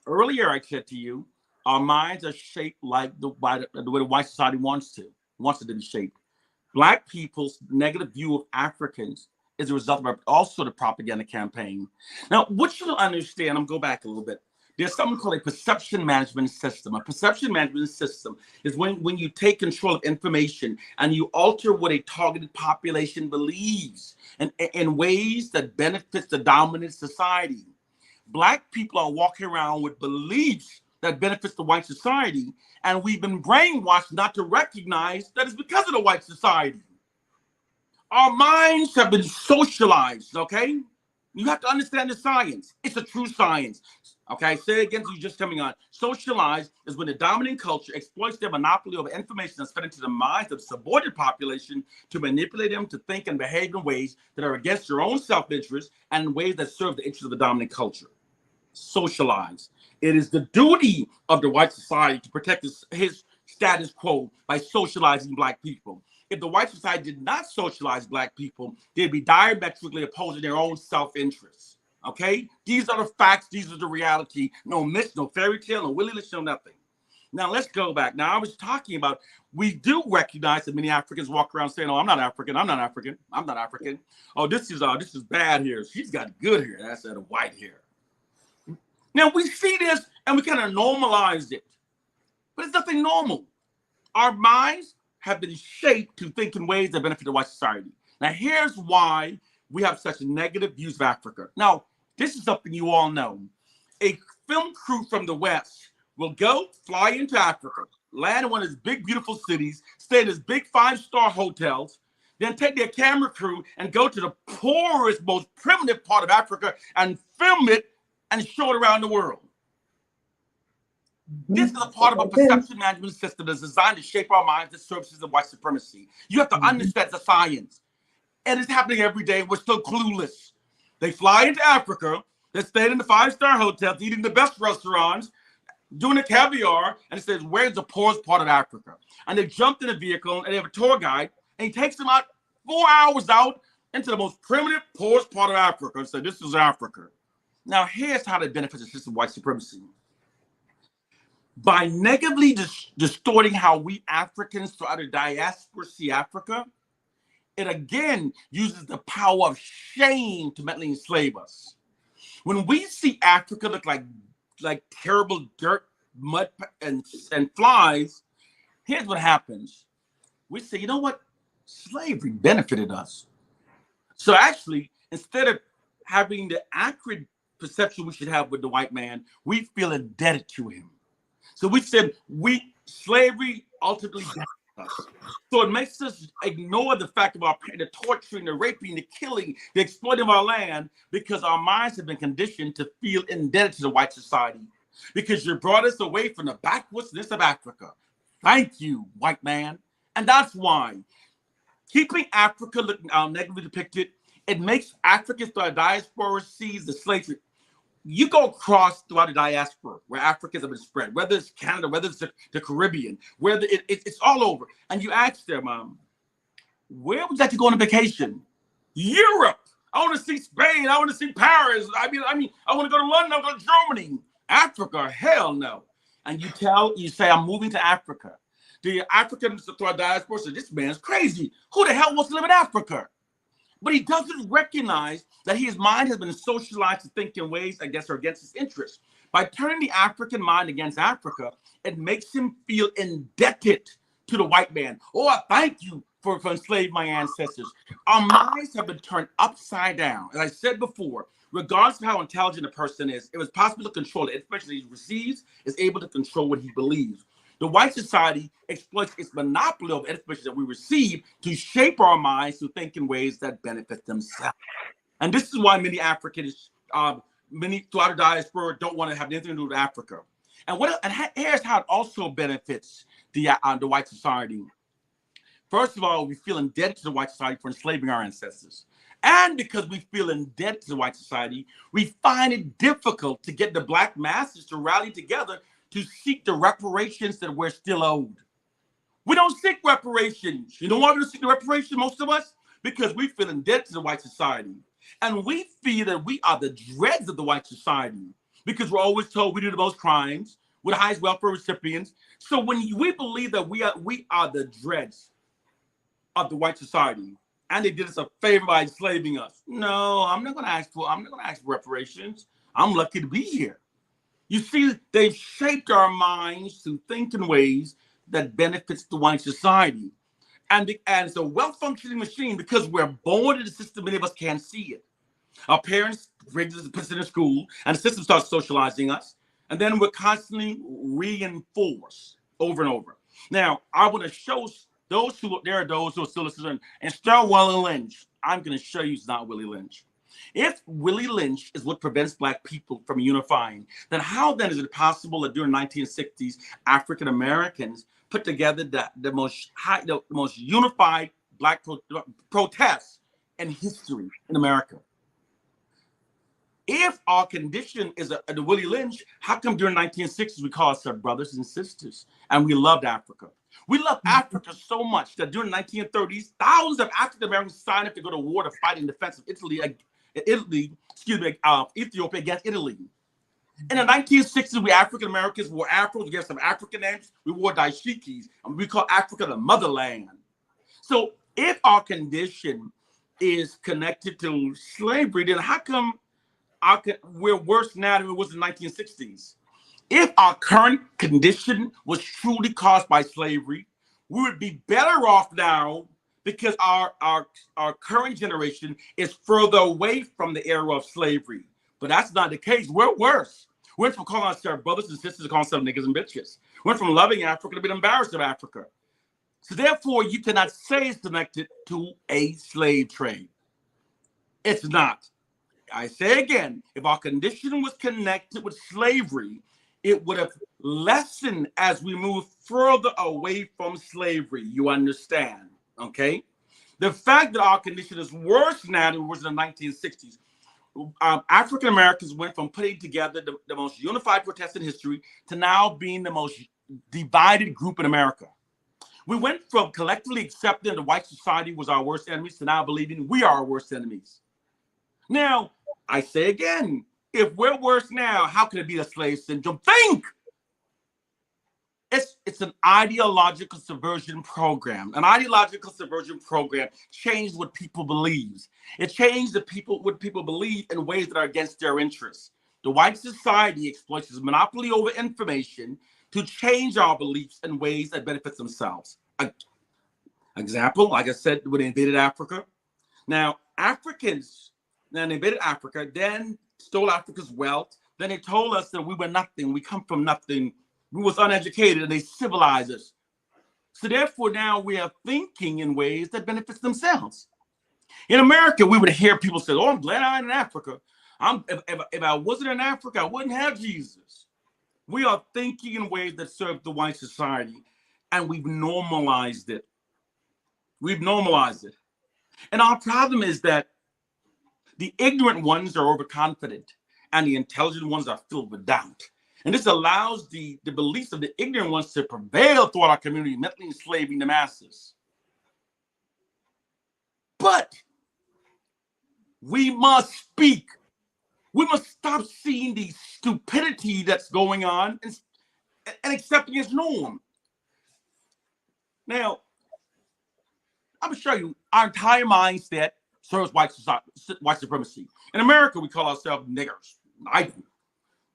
earlier I said to you, our minds are shaped like the way the white society wants it to be shaped. Black people's negative view of Africans is a result of also the propaganda campaign. Now, what you understand, I'm going to go back a little bit. There's something called a perception management system. A perception management system is when you take control of information and you alter what a targeted population believes in ways that benefits the dominant society. Black people are walking around with beliefs that benefits the white society, and we've been brainwashed not to recognize that it's because of the white society. Our minds have been socialized, okay? You have to understand the science. It's a true science. Okay, say it again, so you just coming on. Socialized is when the dominant culture exploits their monopoly over information that's fed into the minds of the subordinate population to manipulate them to think and behave in ways that are against their own self-interest and in ways that serve the interests of the dominant culture. Socialized. It is the duty of the white society to protect his status quo by socializing black people. If the white society did not socialize black people, they'd be diametrically opposing their own self-interests. Okay? These are the facts. These are the reality. No myth, no fairy tale, no willingness, no nothing. Now, let's go back. Now, I was talking about, we do recognize that many Africans walk around saying, "Oh, I'm not African. I'm not African. I'm not African. Oh, this is bad hair. She's got good hair. That's a white hair." Now, we see this and we kind of normalize it. But it's nothing normal. Our minds have been shaped to think in ways that benefit the white society. Now, here's why we have such negative views of Africa. Now, this is something you all know. A film crew from the West will fly into Africa, land in one of these big, beautiful cities, stay in these big 5-star hotels, then take their camera crew and go to the poorest, most primitive part of Africa and film it and show it around the world. This is a part of a perception management system that's designed to shape our minds that services of white supremacy. You have to understand the science. And it's happening every day. We're still clueless. They fly into Africa, they're staying in the 5-star hotels, eating the best restaurants, doing the caviar, and it says, "Where's the poorest part of Africa?" And they jumped in a vehicle and they have a tour guide, and he takes them out 4 hours out into the most primitive, poorest part of Africa and said, "This is Africa." Now, here's how they benefit the system of white supremacy. By negatively distorting how we Africans throughout the diaspora see Africa, it again uses the power of shame to mentally enslave us. When we see Africa look like terrible dirt, mud, and flies, here's what happens. We say, you know what? Slavery benefited us. So actually, instead of having the accurate perception we should have with the white man, we feel indebted to him. So we said slavery ultimately benefited us. So it makes us ignore the fact of the torturing, the raping, the killing, the exploiting of our land, because our minds have been conditioned to feel indebted to the white society. Because you brought us away from the backwoodsness of Africa. Thank you, white man. And that's why keeping Africa negatively depicted, it makes Africans throughout the diaspora sees the slavery. You go across throughout the diaspora where Africans have been spread, whether it's Canada, whether it's the Caribbean, whether it's all over. And you ask them, where would you like to go on a vacation? Europe. I want to see Spain. I want to see Paris. I mean, I want to go to London. I want to go to Germany. Africa, hell no. And you say, "I'm moving to Africa." The Africans throughout the diaspora say, "This man's crazy. Who the hell wants to live in Africa?" But he doesn't recognize that his mind has been socialized to think in ways, I guess, are against his interests. By turning the African mind against Africa, it makes him feel indebted to the white man. Oh, I thank you for enslaving my ancestors. Our minds have been turned upside down. As I said before, regardless of how intelligent a person is, it was possible to control it. Information he receives is able to control what he believes. The white society exploits its monopoly of information that we receive to shape our minds to think in ways that benefit themselves. And this is why many Africans, many throughout the diaspora, don't want to have anything to do with Africa. And here's how it also benefits the white society. First of all, we feel indebted to the white society for enslaving our ancestors. And because we feel indebted to the white society, we find it difficult to get the black masses to rally together to seek the reparations that we're still owed. We don't seek reparations. You know why we don't seek the reparations, most of us? Because we feel indebted to the white society. And we feel that we are the dregs of the white society because we're always told we do the most crimes, we're the highest welfare recipients. So when we believe that we are the dregs of the white society, and they did us a favor by enslaving us. No, I'm not going to ask for reparations. I'm lucky to be here. You see, they've shaped our minds to think in ways that benefits the white society. And it's a well-functioning machine because we're born in the system, many of us can't see it. Our parents bring us in school, and the system starts socializing us, and then we're constantly reinforced over and over. Now, I want to show those who are still listening, and start Willie Lynch. I'm going to show you it's not Willie Lynch. If Willie Lynch is what prevents black people from unifying, then how then is it possible that during the 1960s, African Americans put together the most unified black protests in history in America? If our condition is the Willie Lynch, how come during the 1960s we call ourselves brothers and sisters and we loved Africa? We loved Africa so much that during the 1930s, thousands of African Americans signed up to go to war to fight in defense of Ethiopia against Italy. In the 1960s, we African Americans wore afros, we gave some African names, we wore dashikis, and we call Africa the motherland. So if our condition is connected to slavery, then how come we're worse now than it was in the 1960s? If our current condition was truly caused by slavery, we would be better off now because our current generation is further away from the era of slavery. But that's not the case. We're worse. We went from calling ourselves brothers and sisters to calling ourselves niggas and bitches. We went from loving Africa to being embarrassed of Africa. So therefore, you cannot say it's connected to a slave trade. It's not. I say again, if our condition was connected with slavery, it would have lessened as we move further away from slavery. You understand, okay? The fact that our condition is worse now than it was in the 1960s. African Americans went from putting together the most unified protest in history to now being the most divided group in America. We went from collectively accepting the white society was our worst enemies to now believing we are our worst enemies. Now, I say again, if we're worse now, how can it be a slave syndrome? Think! It's an ideological subversion program. An ideological subversion program changed what people believe. It changed what people believe in ways that are against their interests. The white society exploits its monopoly over information to change our beliefs in ways that benefit themselves. Example, like I said, when they invaded Africa. Now, Africans, then they invaded Africa, then stole Africa's wealth. Then they told us that we were nothing. We come from nothing. We was uneducated, and they civilized us. So therefore, now we are thinking in ways that benefits themselves. In America, we would hear people say, "Oh, I'm glad I'm in Africa. If I wasn't in Africa, I wouldn't have Jesus." We are thinking in ways that serve the white society, and we've normalized it. We've normalized it. And our problem is that the ignorant ones are overconfident, and the intelligent ones are filled with doubt. And this allows the beliefs of the ignorant ones to prevail throughout our community, mentally enslaving the masses. But we must speak. We must stop seeing the stupidity that's going on and accepting its norm. Now, I'm going to show you our entire mindset serves white supremacy. In America, we call ourselves niggers. I do.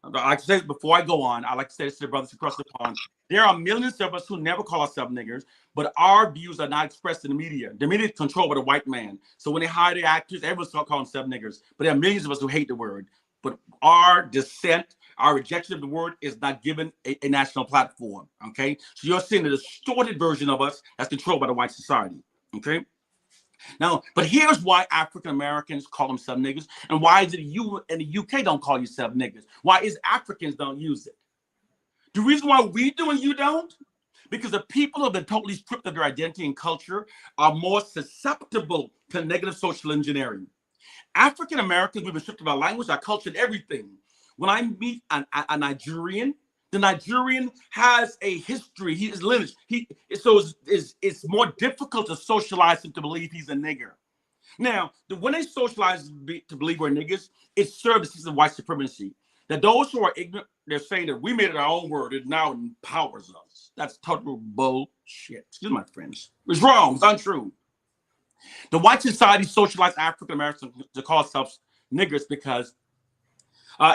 I like to say before I go on, I like to say this to the brothers across the pond. There are millions of us who never call ourselves niggers, but our views are not expressed in the media. The media is controlled by the white man. So when they hire the actors, everyone's start calling themselves niggers. But there are millions of us who hate the word. But our dissent, our rejection of the word is not given a national platform. Okay. So you're seeing a distorted version of us that's controlled by the white society. Okay. Now, but here's why African Americans call themselves niggers, and why is it you in the UK don't call yourself niggers? Why is Africans don't use it? The reason why we do and you don't, because the people who have been totally stripped of their identity and culture are more susceptible to negative social engineering. African Americans, we've been stripped of our language, our culture, and everything. When I meet a Nigerian, the Nigerian has a history. He is lineage. It's more difficult to socialize him to believe he's a nigger. Now, when they socialize to believe we're niggers, it serves the system of white supremacy. That those who are ignorant, they're saying that we made it our own word. It now empowers us. That's total bullshit. Excuse my friends. It's wrong. It's untrue. The white society socialized African Americans to call themselves niggers because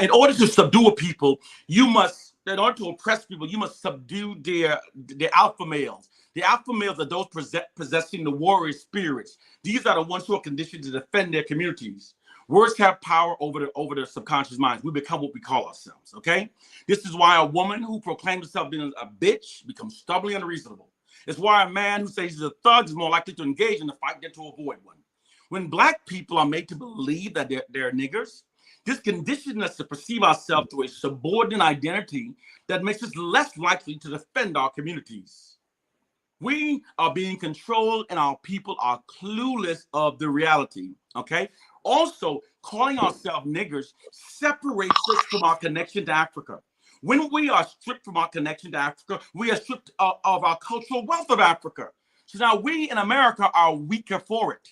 in order to subdue a people, in order to oppress people, you must subdue their alpha males. The alpha males are those possessing the warrior spirits. These are the ones who are conditioned to defend their communities. Words have power over their subconscious minds. We become what we call ourselves, okay? This is why a woman who proclaims herself being a bitch becomes stubbornly unreasonable. It's why a man who says he's a thug is more likely to engage in the fight than to avoid one. When black people are made to believe that they're niggers, this conditions us to perceive ourselves through a subordinate identity that makes us less likely to defend our communities. We are being controlled and our people are clueless of the reality, okay? Also, calling ourselves niggers separates us from our connection to Africa. When we are stripped from our connection to Africa, we are stripped of our cultural wealth of Africa. So now we in America are weaker for it.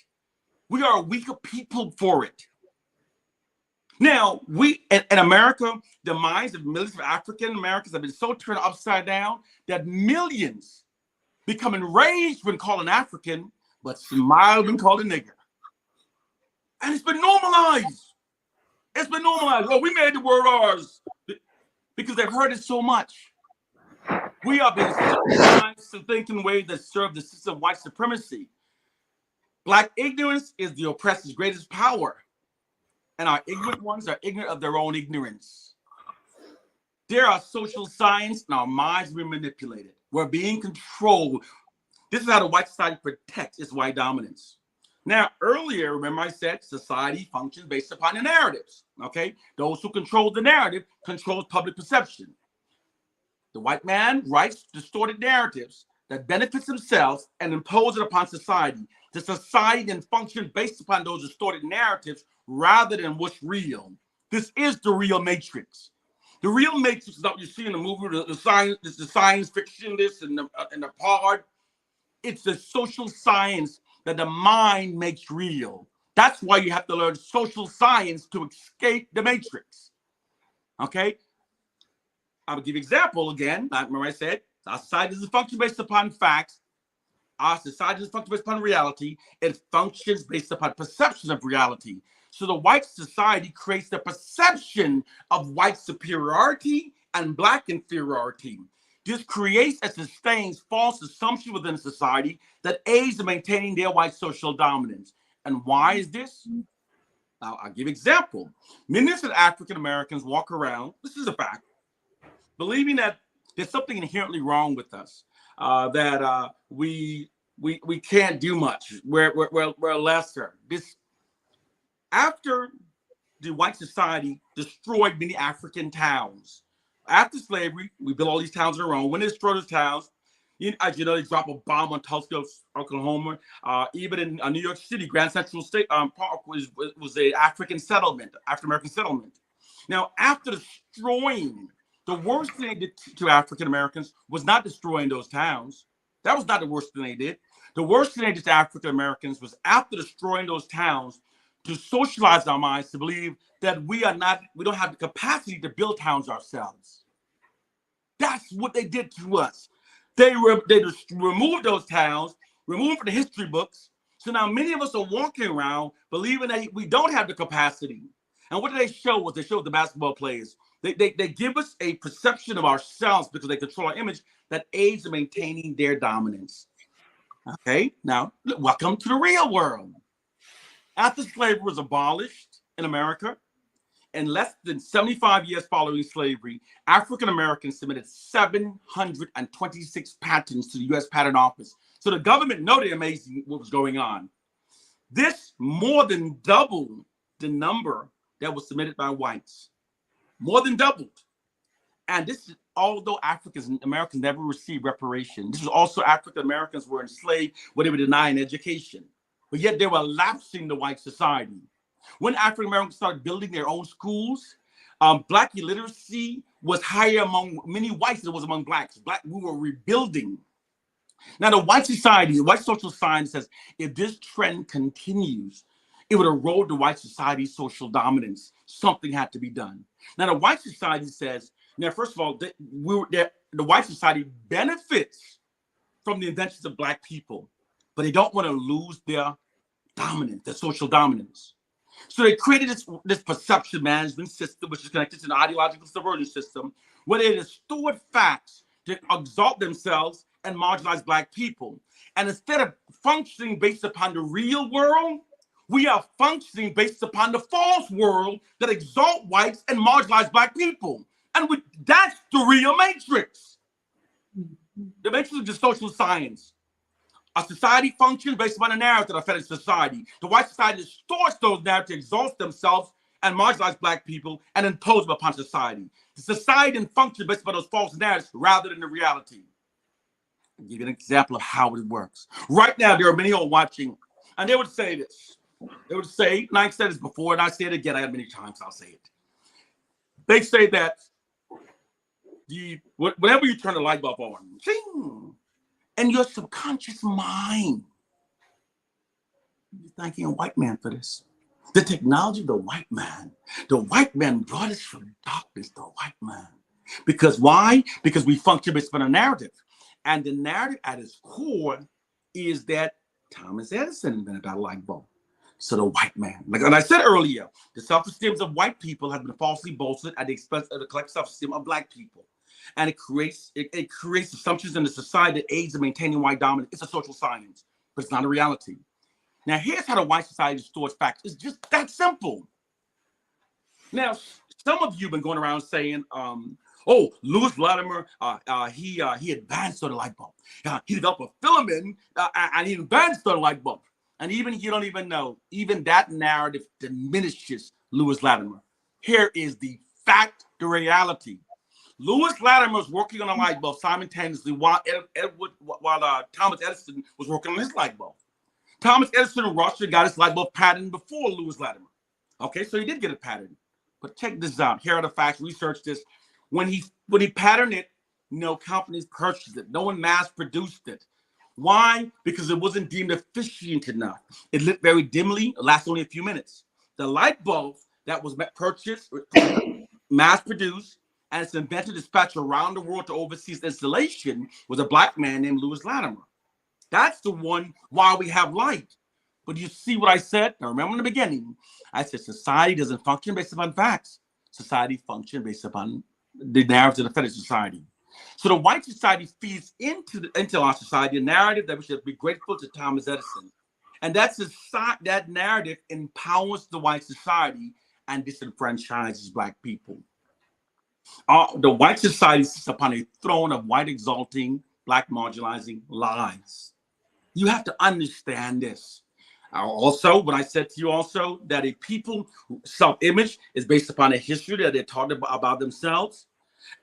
We are a weaker people for it. Now, we in America, the minds of millions of African Americans have been so turned upside down that millions become enraged when called an African, but smile when called a nigger. And it's been normalized. It's been normalized. Oh, we made the word ours because they've heard it so much. We are being socialized to think in ways that serve the system of white supremacy. Black ignorance is the oppressor's greatest power. And our ignorant ones are ignorant of their own ignorance. There are social science and our minds are being manipulated. We're being controlled. This is how the white society protects its white dominance. Now, earlier, remember I said society functions based upon the narratives, okay? Those who control the narrative control public perception. The white man writes distorted narratives that benefits themselves and impose it upon society. The society then functions based upon those distorted narratives rather than what's real. This is the real matrix. The real matrix is what you see in the movie, the science fiction, and the pod. It's the social science that the mind makes real. That's why you have to learn social science to escape the matrix. Okay? I will give you an example again. Remember I said, our society doesn't function based upon facts. Our society doesn't function based upon reality. It functions based upon perception of reality. So the white society creates the perception of white superiority and black inferiority. This creates and sustains false assumptions within society that aids in maintaining their white social dominance. And why is this? I'll give an example. Millions of African Americans walk around, this is a fact, believing that there's something inherently wrong with us, that we can't do much. We're lesser. After the white society destroyed many African towns. After slavery, we built all these towns on our own. When they destroyed those towns, as you know, they dropped a bomb on Tulsa, Oklahoma. Even in New York City, Grand Central State Park was an African settlement, African American settlement. Now, after destroying, the worst thing they did to African Americans was not destroying those towns. That was not the worst thing they did. The worst thing they did to African Americans was after destroying those towns, to socialize our minds to believe that we don't have the capacity to build towns ourselves. That's what they did to us. They just removed those towns, removed from the history books. So now many of us are walking around believing that we don't have the capacity. And what did they show? They showed the basketball players. They give us a perception of ourselves because they control our image that aids in maintaining their dominance. Okay, now welcome to the real world. After slavery was abolished in America, in less than 75 years following slavery, African Americans submitted 726 patents to the U.S. Patent Office. So the government know they're amazing what was going on. This more than doubled the number that was submitted by whites. More than doubled. And this is although African Americans never received reparation. This is also African Americans were enslaved where they were denied education. But yet they were lapsing the white society. When African Americans started building their own schools, Black illiteracy was higher among many whites than it was among blacks. We were rebuilding. Now, the white society, the white social science says if this trend continues, it would erode the white society's social dominance. Something had to be done. Now, the white society says, now, first of all, the white society benefits from the inventions of Black people, but they don't want to lose their dominance, their social dominance. So they created this perception management system, which is connected to an ideological subversion system, where they distort facts to exalt themselves and marginalize Black people. And instead of functioning based upon the real world, we are functioning based upon the false world that exalt whites and marginalize Black people. And that's the real matrix. The matrix is just social science. A society functions based upon a narrative of fetish society. The white society distorts those narratives to exalt themselves and marginalize Black people and impose them upon society. The society then functions based upon those false narratives rather than the reality. I'll give you an example of how it works. Right now, there are many who are watching, and they would say this. They would say, and I've said this before, and I say it again, I have many times, I'll say it. They say that whenever you turn the light bulb on, ching, and your subconscious mind, you're thanking a white man for this. The technology of the white man brought us from darkness to white man. Because why? Because we function based on a narrative. And the narrative at its core is that Thomas Edison invented our light bulb. So the white man, like I said earlier, the self-esteem of white people has been falsely bolstered at the expense of the collective self-esteem of Black people. And it creates assumptions in the society that aids in maintaining white dominance. It's a social science, but it's not a reality. Now, here's how the white society distorts facts. It's just that simple. Now, some of you have been going around saying, oh, Louis Vladimir, he advanced on the light bulb. He developed a filament and he advanced on the light bulb. And even you don't even know, even that narrative diminishes Louis Vladimir. Here is the fact, the reality. Louis Vladimir was working on a light bulb simultaneously while Thomas Edison was working on his light bulb. Thomas Edison in Russia got his light bulb patent before Louis Vladimir. Okay, so he did get it patented. But check this out. Here are the facts. Research this. When he patented it, no companies purchased it. No one mass produced it. Why? Because it wasn't deemed efficient enough. It lit very dimly. It lasted only a few minutes. The light bulb that was purchased, mass produced, and it's invented, dispatched around the world to oversee its installation was a Black man named Louis Vladimir. That's the one why we have light. But you see what I said? Now remember in the beginning, I said society doesn't function based upon facts. Society functions based upon the narrative of the fetish society. So the white society feeds into our society a narrative that we should be grateful to Thomas Edison. And that narrative empowers the white society and disenfranchises Black people. The white society sits upon a throne of white exalting, Black marginalizing lies. You have to understand this. Also, when I said to you also that a people's self-image is based upon a history that they're taught about themselves,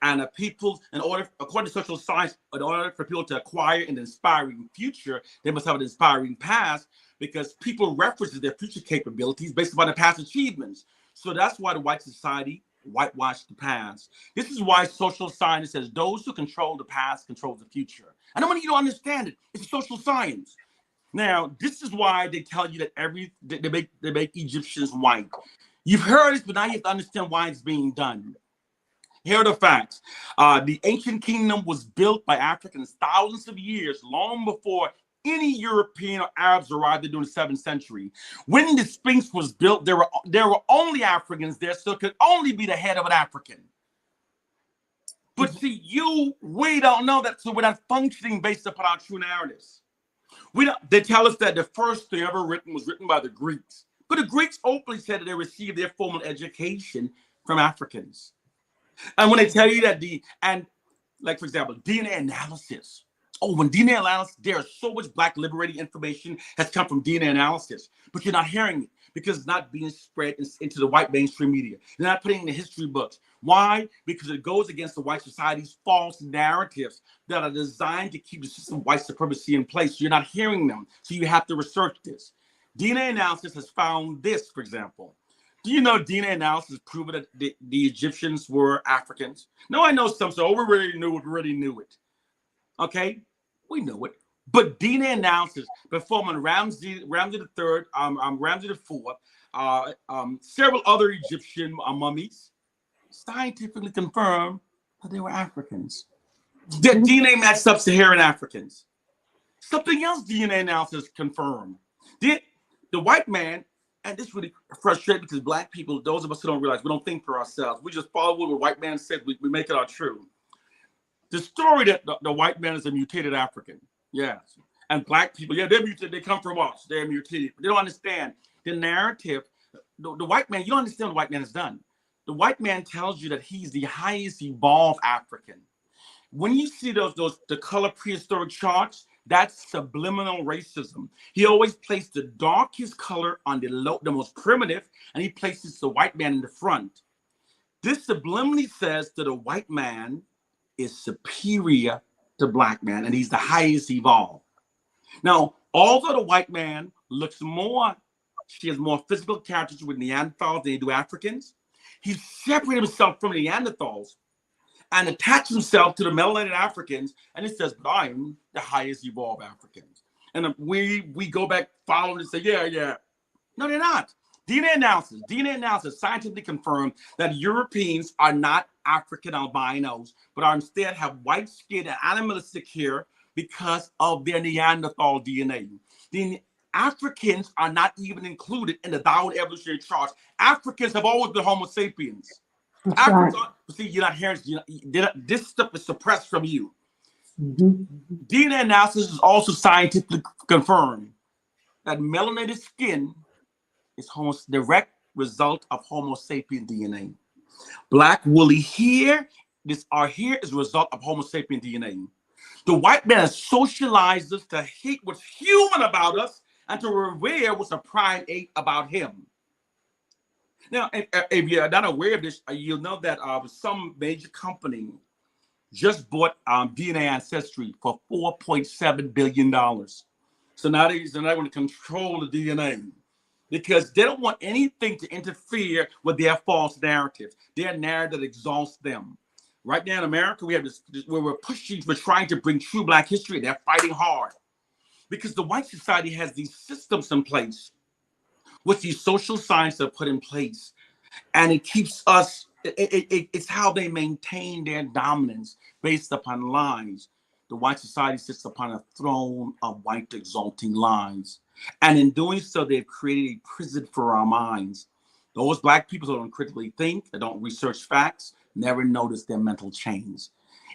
and according to social science, in order for people to acquire an inspiring future, they must have an inspiring past because people reference their future capabilities based upon their past achievements. So that's why the white society whitewash the past. This is why social science says those who control the past control the future. And I want you to understand it. It's a social science. Now, this is why they tell you that they make Egyptians white. You've heard this, but now you have to understand why it's being done. Here are the facts. The ancient kingdom was built by Africans thousands of years, long before any European or Arabs arrived there during the 7th century. When the Sphinx was built, there were only Africans there, so it could only be the head of an African. But see, we don't know that, so we're not functioning based upon our true narratives. We don't. They tell us that the first thing ever written was written by the Greeks, but the Greeks openly said that they received their formal education from Africans. And when they tell you that like for example, DNA analysis. Oh, when DNA analysis, there's so much Black liberating information has come from DNA analysis, but you're not hearing it because it's not being spread into the white mainstream media. They're not putting it in the history books. Why? Because it goes against the white society's false narratives that are designed to keep the system of white supremacy in place. So you're not hearing them. So you have to research this. DNA analysis has found this, for example. Do you know DNA analysis proven that the Egyptians were Africans? No, I know some say, oh, we already knew it. Okay, we know it. But DNA analysis performed on Ramsey III, Ramsey IV, several other Egyptian mummies, scientifically confirmed that they were Africans. Their DNA matched sub-Saharan Africans. Something else DNA analysis confirmed. The white man, and this really frustrates because Black people, those of us who don't realize, we don't think for ourselves. We just follow what the white man said. We make it our true. The story that the white man is a mutated African, yes. And Black people, yeah, they're mutated. They come from us. They're mutated. But they don't understand the narrative. The white man, you don't understand what the white man has done. The white man tells you that he's the highest evolved African. When you see the color prehistoric charts, that's subliminal racism. He always placed the darkest color on the most primitive, and he places the white man in the front. This subliminally says that a white man is superior to Black man, and he's the highest evolved. Now, although the white man she has more physical characteristics with Neanderthals than they do Africans, he separated himself from the Neanderthals and attached himself to the melanated Africans, and he says, but I'm the highest evolved Africans. And we go back following and say, yeah. No, they're not. DNA analysis scientifically confirmed that Europeans are not African albinos, but are instead have white skin and animalistic hair because of their Neanderthal DNA. The Africans are not even included in the Darwin evolutionary charts. Africans have always been Homo sapiens. Africans see, you're not hearing, this stuff is suppressed from you. DNA analysis is also scientifically confirmed that melanated skin is direct result of Homo sapien DNA. Black woolly hair, our hair is a result of Homo sapien DNA. The white man has socialized us to hate what's human about us and to revere what's a primate about him. Now, if you're not aware of this, you'll know that some major company just bought DNA Ancestry for $4.7 billion. So now they're going to control the DNA because they don't want anything to interfere with their false narrative, their narrative that exalts them. Right now in America, we have this where we're trying to bring true Black history. They're fighting hard because the white society has these systems in place, which these social sciences are put in place. And it keeps us, it's how they maintain their dominance based upon lies. The white society sits upon a throne of white exalting lies. And in doing so, they've created a prison for our minds. Those Black people who don't critically think, that don't research facts, never notice their mental chains.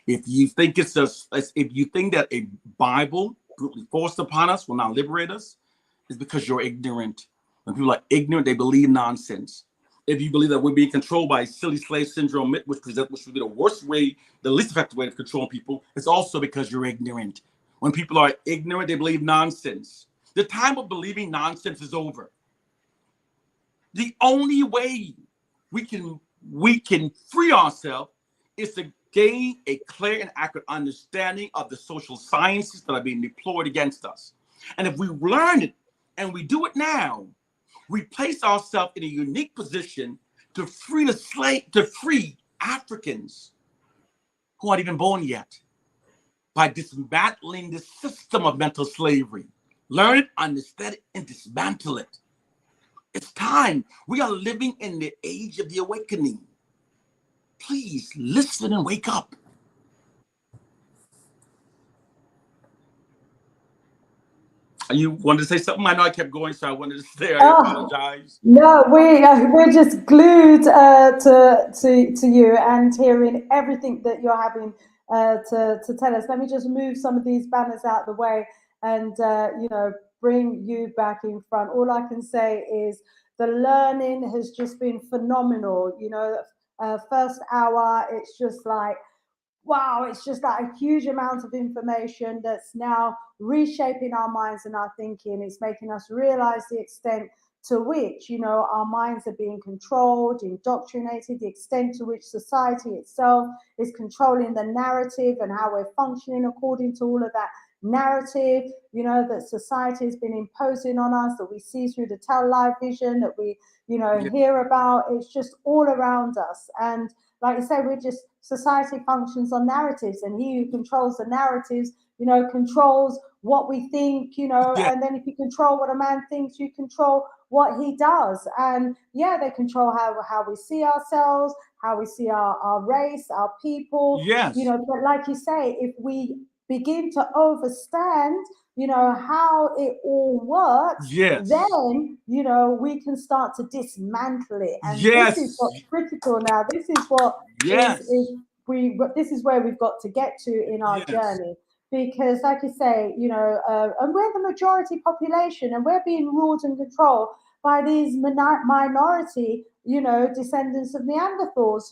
If you think that a Bible brutally forced upon us will not liberate us, it's because you're ignorant. When people are ignorant, they believe nonsense. If you believe that we're being controlled by silly slave syndrome myth, which would be the worst way, the least effective way of controlling people, it's also because you're ignorant. When people are ignorant, they believe nonsense. The time of believing nonsense is over. The only way we can free ourselves is to gain a clear and accurate understanding of the social sciences that are being deployed against us. And if we learn it and we do it now, we place ourselves in a unique position to free Africans who aren't even born yet by dismantling the system of mental slavery. Learn it, understand it, and dismantle it. It's time. We are living in the age of the awakening. Please listen and wake up. You wanted to say something? I know I kept going, so I wanted to say I Oh, apologize. no, we're just glued to you and hearing everything that you're having to tell us. Let me just move some of these banners out the way and bring you back in front. All I can say is the learning has just been phenomenal. First hour, it's just like wow, it's just like a huge amount of information that's now reshaping our minds and our thinking. It's making us realize the extent to which, our minds are being controlled, indoctrinated, the extent to which society itself is controlling the narrative and how we're functioning according to all of that narrative, that society has been imposing on us, that we see through the tell live vision, that we, Yeah. hear about. It's just all around us. And like you say, we're just society functions on narratives, and he who controls the narratives, controls what we think, Yeah. and then if you control what a man thinks, you control what he does. And yeah, they control how we see ourselves, how we see our race, our people, Yes. but like you say, if we begin to overstand how it all works, Yes. then we can start to dismantle it. And this is Yes. what's critical now. This is what is Yes. this is where we've got to get to in our Yes. journey, because like you say, and we're the majority population, and we're being ruled and controlled by these minority descendants of Neanderthals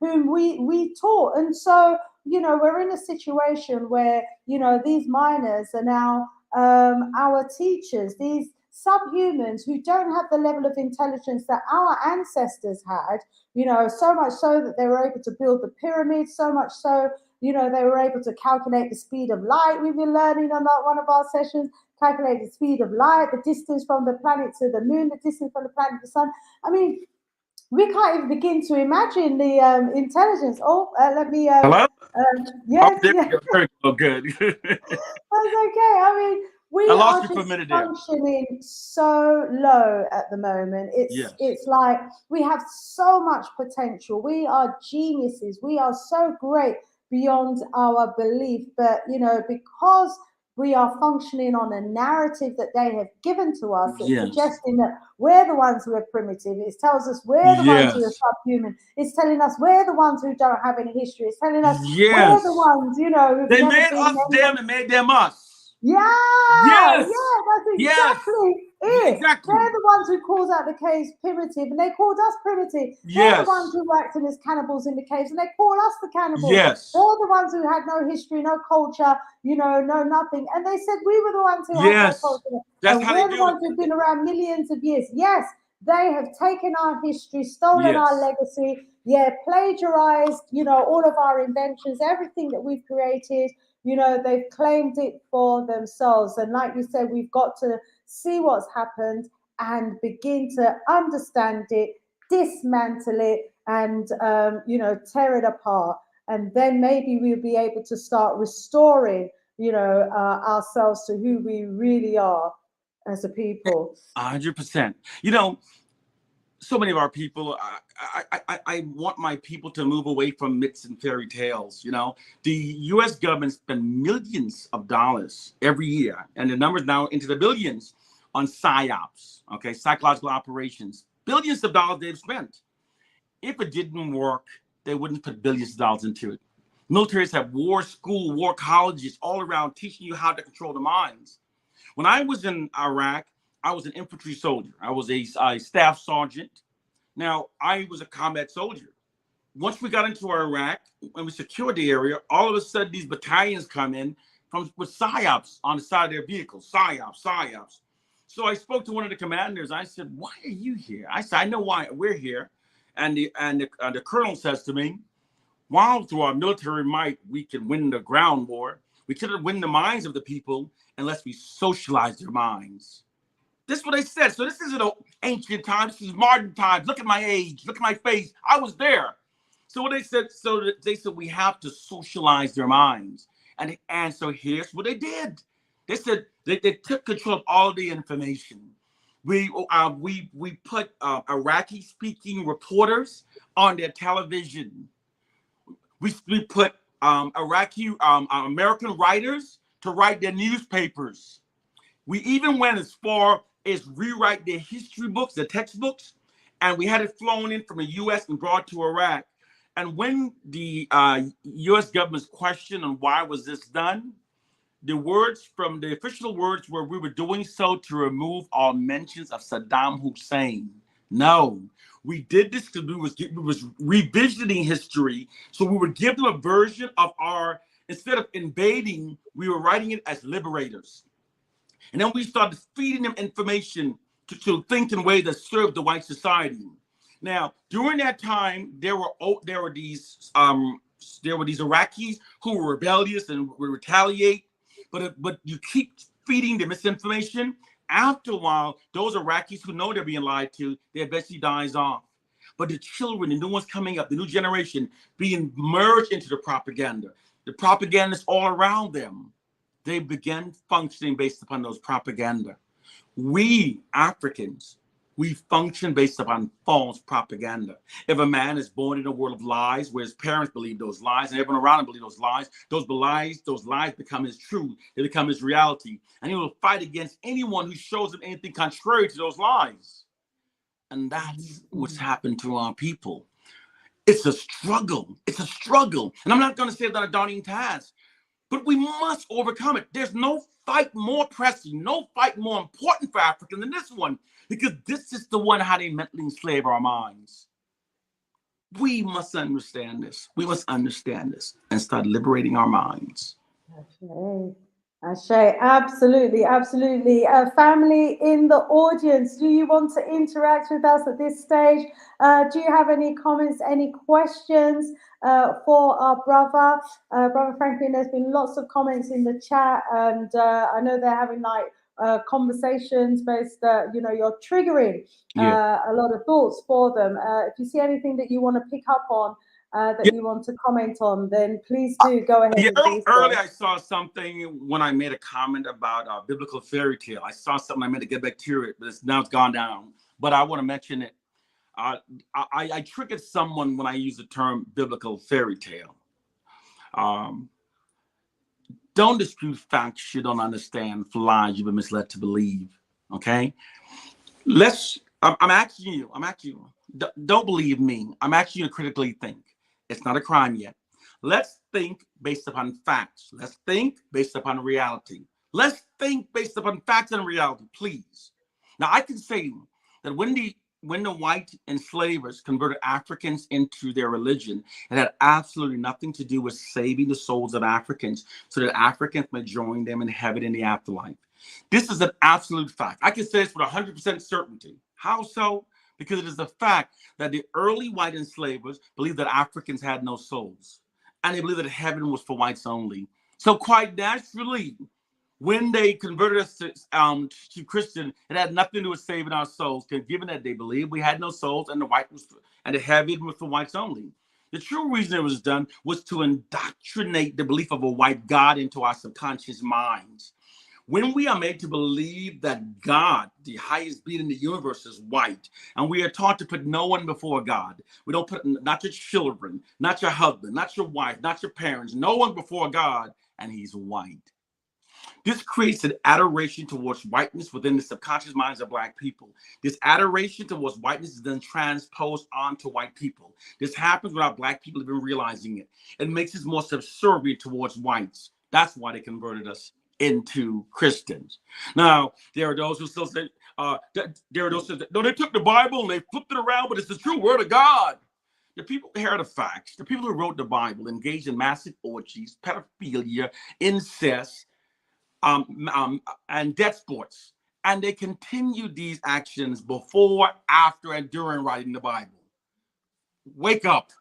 whom we taught. And so we're in a situation where these miners are now our teachers, these subhumans who don't have the level of intelligence that our ancestors had, so much so that they were able to build the pyramids, so much so, they were able to calculate the speed of light. We've been learning on one of our sessions, calculate the speed of light, the distance from the planet to the moon, the distance from the planet to the sun. I mean, we can't even begin to imagine the intelligence. Oh, let me. Hello? Oh, Yes, there yes. we go. There we go. Good. That's okay. I mean, I we lost are you for a just minute there. functioning so low at the moment. It's Yes. it's like we have so much potential. We are geniuses. We are so great beyond our belief. But because we are functioning on a narrative that they have given to us, that's Yes. suggesting that we're the ones who are primitive. It tells us we're the ones who are Yes. subhuman. It's telling us we're the ones who don't have any history. It's telling us we're the Yes. ones, who've They never made been us them and made them us. yeah, Yes. yeah, that's Yes. exactly Yeah, it. exactly. They're the ones who calls out the caves primitive, and they called us primitive. They're the ones Yes. who were acting as cannibals in the caves, and they call us the cannibals. Yes. They're the ones who had no history, no culture, no nothing. And they said we were the ones who had no Yes. culture, That's and how they we're the do it. ones who've been around millions of years. Yes, they have taken our history, stolen our Yes. legacy, yeah, plagiarized, all of our inventions, everything that we've created, they've claimed it for themselves. And like you said, we've got to see what's happened and begin to understand it, dismantle it, and tear it apart. And then maybe we'll be able to start restoring ourselves to who we really are as a people. 100%. So many of our people, I want my people to move away from myths and fairy tales. The U.S. government spends millions of dollars every year, and the numbers now into the billions on psyops, okay, psychological operations. Billions of dollars they've spent. If it didn't work, they wouldn't put billions of dollars into it. Militaries have war school, war colleges all around teaching you how to control the minds. When I was in Iraq, I was an infantry soldier. I was a staff sergeant. Now, I was a combat soldier. Once we got into Iraq and we secured the area, all of a sudden these battalions come in with psyops on the side of their vehicles. Psyops, psyops. So I spoke to one of the commanders. I said, "Why are you here?" I said, "I know why we're here." And the colonel says to me, "While through our military might we can win the ground war, we couldn't win the minds of the people unless we socialize their minds." This is what they said. So this isn't ancient times. This is modern times. Look at my age. Look at my face. I was there. So what they said. So they said we have to socialize their minds. And so here's what they did. They said they took control of all the information. We put Iraqi speaking reporters on their television. We put Iraqi American writers to write their newspapers. We even went as far as rewrite their history books, their textbooks, and we had it flown in from the U.S. and brought to Iraq. And when the U.S. government's question on why was this done, the words from the official words were, we were doing so to remove all mentions of Saddam Hussein. No, we did this because we was revisiting history. So we would give them a version of our, instead of invading, we were writing it as liberators. And then we started feeding them information to think in ways that served the white society. Now, during that time, there were these Iraqis who were rebellious and would retaliate, but you keep feeding them misinformation. After a while, those Iraqis who know they're being lied to, they eventually dies off. But the children, the new ones coming up, the new generation, being merged into the propaganda. The propaganda is all around them. They began functioning based upon those propaganda. We Africans, we function based upon false propaganda. If a man is born in a world of lies, where his parents believe those lies, and everyone around him believes those lies become his truth. They become his reality. And he will fight against anyone who shows him anything contrary to those lies. And that's what's happened to our people. It's a struggle. It's a struggle. And I'm not going to say that a daunting task, but we must overcome it. There's no fight more pressing, no fight more important for Africa than this one, because this is the one how they mentally enslave our minds. We must understand this. We must understand this and start liberating our minds. Okay. Ashay, absolutely, absolutely. Family in the audience, do you want to interact with us at this stage? Do you have any comments, any questions for our brother? Brother Franklyn, there's been lots of comments in the chat, and I know they're having like conversations based, you're triggering a lot of thoughts for them. If you see anything that you want to pick up on, that you want to comment on, then please do go ahead. Earlier I saw something when I made a comment about biblical fairy tale. I saw something, I meant to get back to it, but now it's gone down. But I want to mention it. I triggered someone when I used the term biblical fairy tale. Don't dispute facts you don't understand, for lies you've been misled to believe. Okay? I'm asking you, don't believe me. I'm asking you to critically think. It's not a crime yet. Let's think based upon facts. Let's think based upon reality. Let's think based upon facts and reality, please. Now, I can say that when the white enslavers converted Africans into their religion, it had absolutely nothing to do with saving the souls of Africans so that Africans may join them in heaven in the afterlife. This is an absolute fact. I can say this with 100% certainty. How so? Because it is a fact that the early white enslavers believed that Africans had no souls, and they believed that heaven was for whites only. So quite naturally, when they converted us to Christian, it had nothing to do with saving our souls, because given that they believed we had no souls and the heaven was for whites only. The true reason it was done was to indoctrinate the belief of a white God into our subconscious minds. When we are made to believe that God, the highest being in the universe, is white, and we are taught to put no one before God, we don't put not your children, not your husband, not your wife, not your parents, no one before God, and he's white. This creates an adoration towards whiteness within the subconscious minds of Black people. This adoration towards whiteness is then transposed onto white people. This happens without Black people even realizing it. It makes us more subservient towards whites. That's why they converted us into Christians. Now, there are those who still say, no, they took the Bible and they flipped it around, but it's the true word of God. The people here are the facts. The people who wrote the Bible engaged in massive orgies, pedophilia, incest, and death sports. And they continued these actions before, after, and during writing the Bible. Wake up.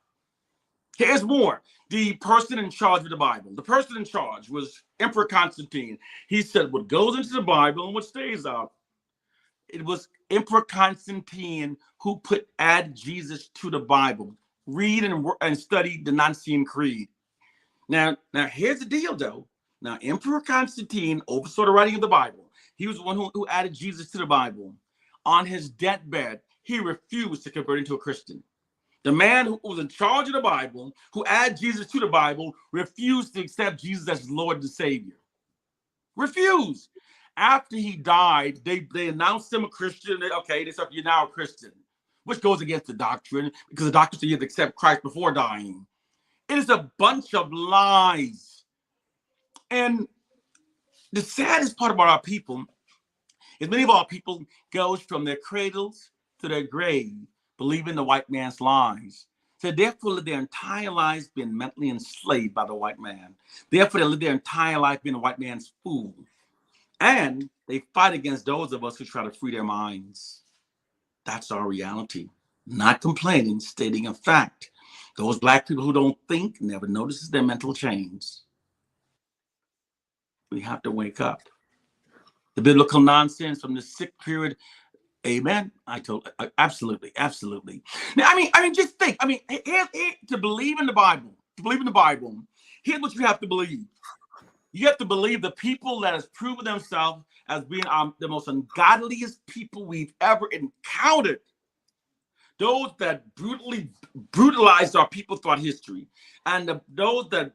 Here's more. The person in charge of the Bible, the person in charge was Emperor Constantine. He said what goes into the Bible and what stays out. It was Emperor Constantine who added Jesus to the Bible. Read and study the Nicene Creed. Now here's the deal, though. Now, Emperor Constantine oversaw the writing of the Bible. He was the one who added Jesus to the Bible. On his deathbed, he refused to convert into a Christian. The man who was in charge of the Bible, who added Jesus to the Bible, refused to accept Jesus as Lord and Savior. Refused. After he died, they announced him a Christian. Okay, they said, you're now a Christian, which goes against the doctrine, because the doctrine said you have to accept Christ before dying. It is a bunch of lies. And the saddest part about our people is many of our people goes from their cradles to their grave believing the white man's lies. So therefore, live their entire lives being mentally enslaved by the white man. Therefore, they live their entire life being the white man's fool. And they fight against those of us who try to free their minds. That's our reality. Not complaining, stating a fact. Those black people who don't think never notices their mental chains. We have to wake up. The biblical nonsense from the sick period. Amen. I told absolutely, absolutely. Now, I mean, just think. I mean, to believe in the Bible, here's what you have to believe. You have to believe the people that has proven themselves as being the most ungodliest people we've ever encountered. Those that brutalized our people throughout history, and those that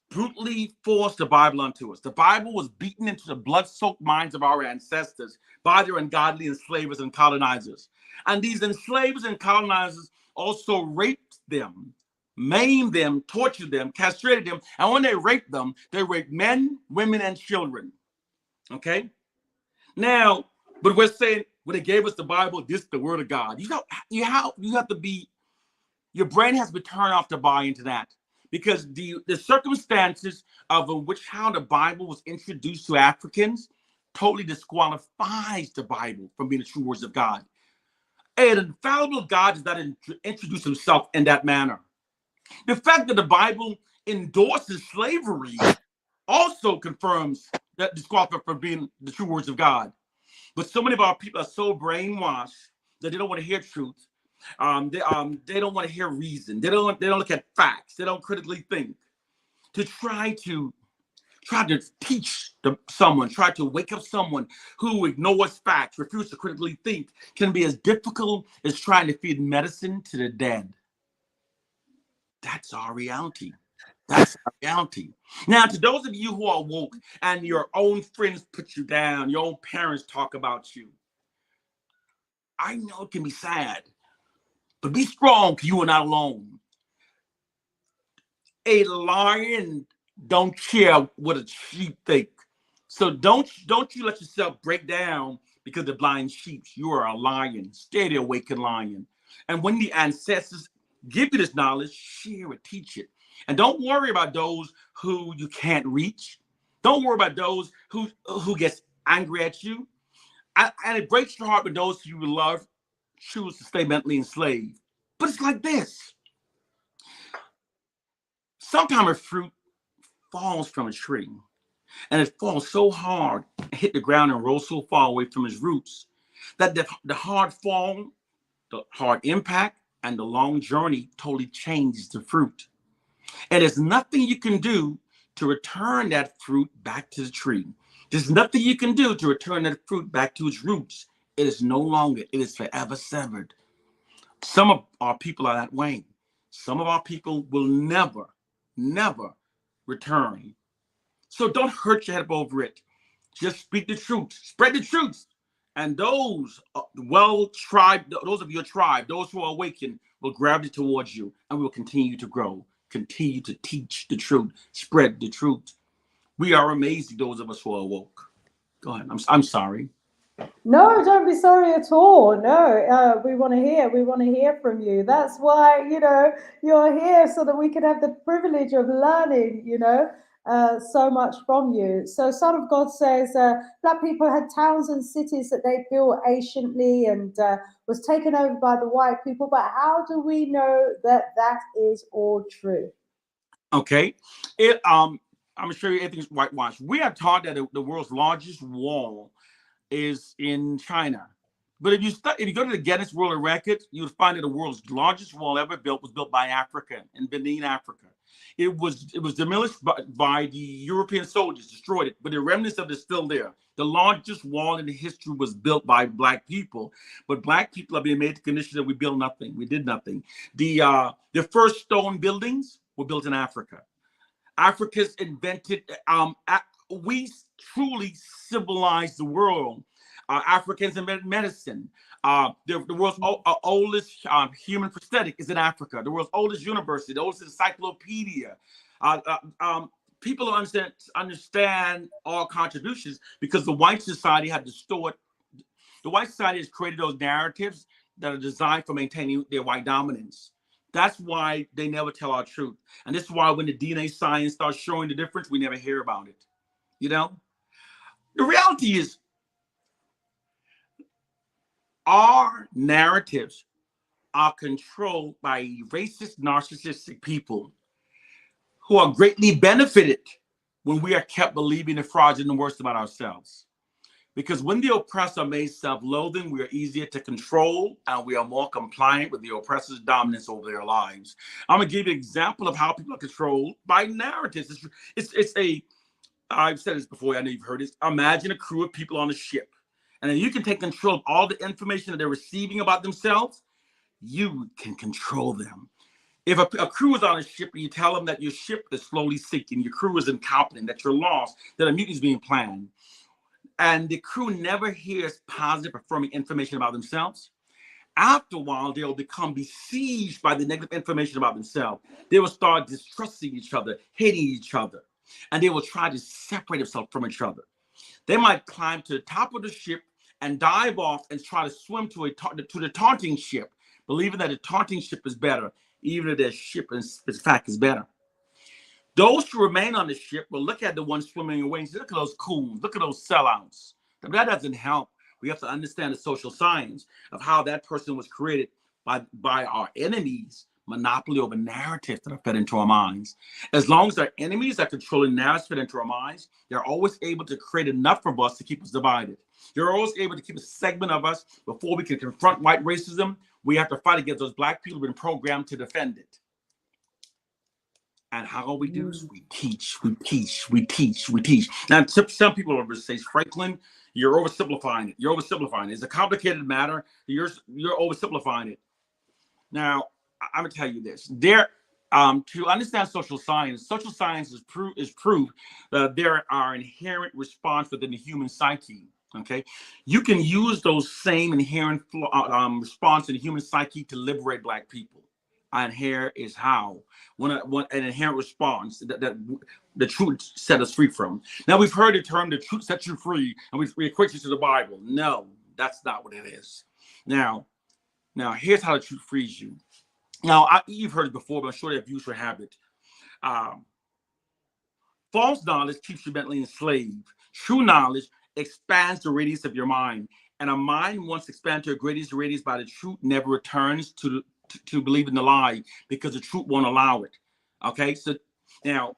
brutally forced the Bible onto us. The Bible was beaten into the blood-soaked minds of our ancestors by their ungodly enslavers and colonizers. And these enslavers and colonizers also raped them, maimed them, tortured them, castrated them. And when they raped them, they raped men, women, and children. Okay? Now, but we're saying when they gave us the Bible, this is the word of God. You have to be, your brain has to be turned off to buy into that. Because the circumstances of how the Bible was introduced to Africans totally disqualifies the Bible from being the true words of God. An infallible God does not introduce himself in that manner. The fact that the Bible endorses slavery also confirms that disqualifies from being the true words of God. But so many of our people are so brainwashed that they don't want to hear truth. They don't want to hear reason. They don't look at facts. They don't critically think. To try to teach someone, try to wake up someone who ignores facts, refuses to critically think, can be as difficult as trying to feed medicine to the dead. That's our reality. That's our reality. Now, to those of you who are woke and your own friends put you down, your own parents talk about you, I know it can be sad. But be strong, because you are not alone. A lion don't care what a sheep think. So don't you let yourself break down because of blind sheep. You are a lion. Stay the awakened lion. And when the ancestors give you this knowledge, share it, teach it. And don't worry about those who you can't reach. Don't worry about those who gets angry at you. And it breaks your heart when those you love choose to stay mentally enslaved. But it's like this. Sometimes a fruit falls from a tree, and it falls so hard, hit the ground and rolls so far away from its roots that the hard fall, the hard impact, and the long journey totally changes the fruit. And there's nothing you can do to return that fruit back to the tree. There's nothing you can do to return that fruit back to its roots. It is no longer, it is forever severed. Some of our people are that way. Some of our people will never return. So don't hurt your head over it. Just speak the truth. Spread the truth. And those those of your tribe, those who are awakened, will gravitate towards you, and we will continue to grow, continue to teach the truth, spread the truth. We are amazing, those of us who are awoke. Go ahead. I'm sorry. No, don't be sorry at all. No, we want to hear. We want to hear from you. That's why, you're here, so that we can have the privilege of learning, so much from you. So, Son of God says, Black people had towns and cities that they built anciently and was taken over by the white people. But how do we know that that is all true? Okay. I'm gonna show you everything's whitewashed. We are taught that the world's largest wall is in China. But if you go to the Guinness World Records, you'll find that the world's largest wall ever built was built by Africa, in Benin, Africa. It was demolished by the European soldiers, destroyed it, but the remnants of it is still there. The largest wall in the history was built by Black people, but Black people are being made to condition that we built nothing. We did nothing. The first stone buildings were built in Africa. Africa's invented we truly civilized the world. Africans in medicine. The world's oldest human prosthetic is in Africa. The world's oldest university, the oldest encyclopedia. Uh, uh, um, People don't understand our contributions because the white society had distorted. The white society has created those narratives that are designed for maintaining their white dominance. That's why they never tell our truth. And this is why when the DNA science starts showing the difference, we never hear about it. You know? The reality is our narratives are controlled by racist, narcissistic people who are greatly benefited when we are kept believing the fraudulent and worst about ourselves. Because when the oppressed are made self-loathing, we are easier to control and we are more compliant with the oppressor's dominance over their lives. I'm gonna give you an example of how people are controlled by narratives. It's a I've said this before, I know you've heard this. Imagine a crew of people on a ship. And then you can take control of all the information that they're receiving about themselves. You can control them. If a crew is on a ship and you tell them that your ship is slowly sinking, your crew is incompetent, that you're lost, that a mutiny is being planned, and the crew never hears positive, affirming information about themselves, after a while, they'll become besieged by the negative information about themselves. They will start distrusting each other, hating each other, and they will try to separate themselves from each other. They might climb to the top of the ship and dive off and try to swim to the taunting ship, believing that the taunting ship is better, even if their ship in fact is better. Those who remain on the ship will look at the one swimming away and say, look at those coons, look at those sellouts. That doesn't help. We have to understand the social science of how that person was created by our enemies, monopoly over narratives that are fed into our minds. As long as our enemies are controlling narratives fed into our minds, they're always able to create enough of us to keep us divided. You're always able to keep a segment of us before we can confront white racism. We have to fight against those black people who've been programmed to defend it. And how we do is we teach, we teach, we teach, we teach. Now, some people will say, Franklyn, you're oversimplifying it. You're oversimplifying it. It's a complicated matter. You're oversimplifying it. Now, I'm gonna tell you this. To understand social science is proof that there are inherent response within the human psyche. Okay, you can use those same inherent response in the human psyche to liberate black people. And here is how an inherent response that the truth set us free from. Now we've heard the term "the truth sets you free," and we equate it to the Bible. No, that's not what it is. Now, here's how the truth frees you. Now, you've heard it before, but I'm sure they have used for habit. Um, False knowledge keeps you mentally enslaved. True knowledge expands the radius of your mind. And a mind once expanded to a greatest radius by the truth never returns to believe in the lie because the truth won't allow it. Okay, so now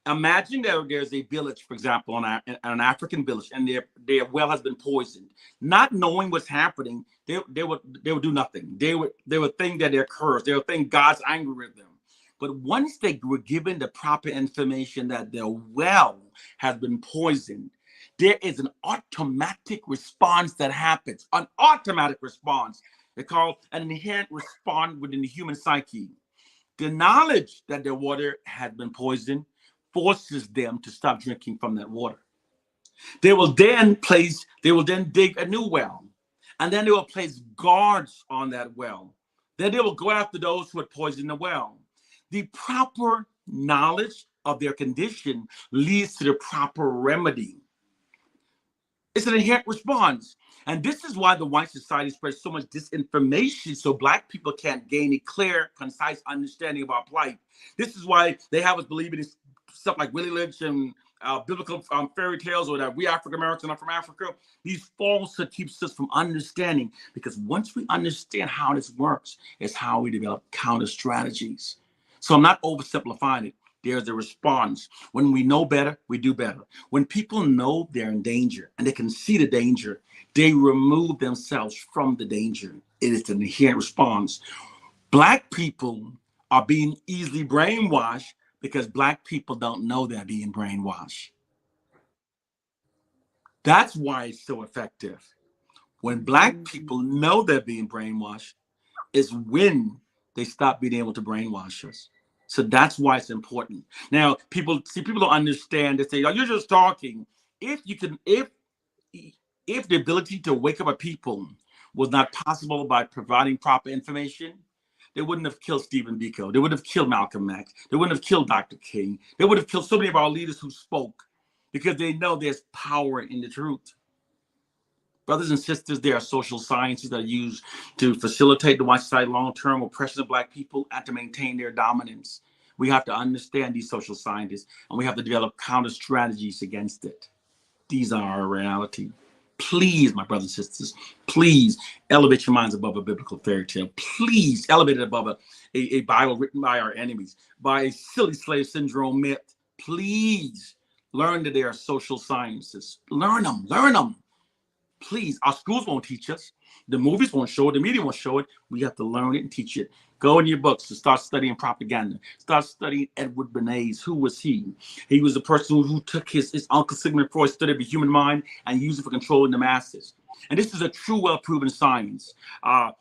imagine that there's a village, for example, an African village, and their well has been poisoned. Not knowing what's happening, they would do nothing. They would think that they're cursed. They would think God's angry with them. But once they were given the proper information that their well has been poisoned, there is an automatic response that happens. An automatic response. They call an inherent response within the human psyche. The knowledge that their water had been poisoned forces them to stop drinking from that water. They will then dig a new well, and then they will place guards on that well. Then they will go after those who had poisoned the well. The proper knowledge of their condition leads to the proper remedy. It's an inherent response. And this is why the white society spreads so much disinformation so black people can't gain a clear, concise understanding of our plight. This is why they have us believing in stuff like Willie Lynch and biblical fairy tales, or that we African Americans are from Africa. These falsehood keeps us from understanding, because once we understand how this works, it's how we develop counter strategies. So I'm not oversimplifying it. There's a response. When we know better, we do better. When people know they're in danger and they can see the danger, they remove themselves from the danger. It is an inherent response. Black people are being easily brainwashed because black people don't know they're being brainwashed. That's why it's so effective. When black people know they're being brainwashed is when they stop being able to brainwash us. So that's why it's important. Now, people don't understand. They say, "Oh, you're just talking." If you can, if the ability to wake up a people was not possible by providing proper information, they wouldn't have killed Stephen Biko. They would have killed Malcolm X. They wouldn't have killed Dr. King. They would have killed so many of our leaders who spoke because they know there's power in the truth. Brothers and sisters, there are social sciences that are used to facilitate the white society long-term oppression of Black people and to maintain their dominance. We have to understand these social scientists, and we have to develop counter strategies against it. These are our reality. Please, my brothers and sisters, please elevate your minds above a biblical fairy tale. Please elevate it above a Bible written by our enemies, by a silly slave syndrome myth. Please learn that there are social sciences. Learn them, learn them. Please, our schools won't teach us. The movies won't show it. The media won't show it. We have to learn it and teach it. Go in your books and start studying propaganda. Start studying Edward Bernays. Who was he? He was the person who took his Uncle Sigmund Freud study of the human mind and used it for controlling the masses. And this is a true, well-proven science. Another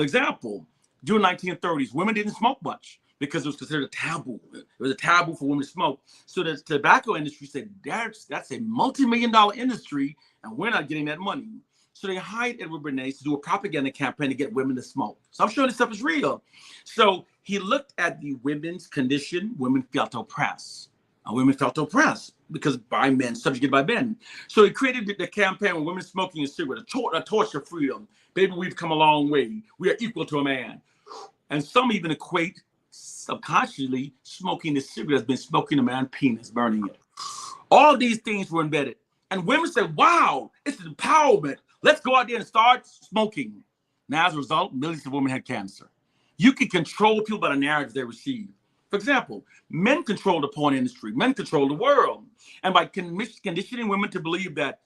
example. During the 1930s, women didn't smoke much because it was considered a taboo. It was a taboo for women to smoke. So the tobacco industry said, that's a multi-million-dollar industry, and we're not getting that money. So they hired Edward Bernays to do a propaganda campaign to get women to smoke. So I'm sure this stuff is real. So he looked at the women's condition. Women felt oppressed. And women felt oppressed because by men, subjugated by men. So he created the campaign with women smoking a cigarette, a torch of freedom. Baby, we've come a long way. We are equal to a man. And some even equate subconsciously smoking the cigarette has been smoking a man's penis, burning it. All these things were embedded. And women said, wow, it's empowerment. Let's go out there and start smoking. Now, as a result, millions of women had cancer. You can control people by the narratives they receive. For example, men control the porn industry. Men control the world. And by conditioning women to believe that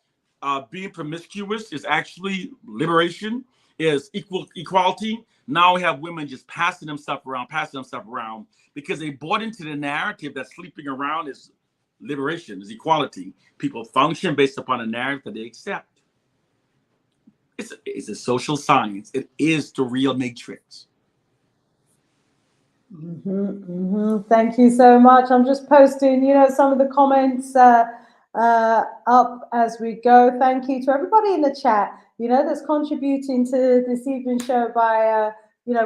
being promiscuous is actually liberation, is equality, now we have women just passing themselves around because they bought into the narrative that sleeping around is liberation, is equality. People function based upon a narrative that they accept. It's a social science. It is the real matrix. Thank you so much. I'm just posting, some of the comments up as we go. Thank you to everybody in the chat, that's contributing to this evening's show by,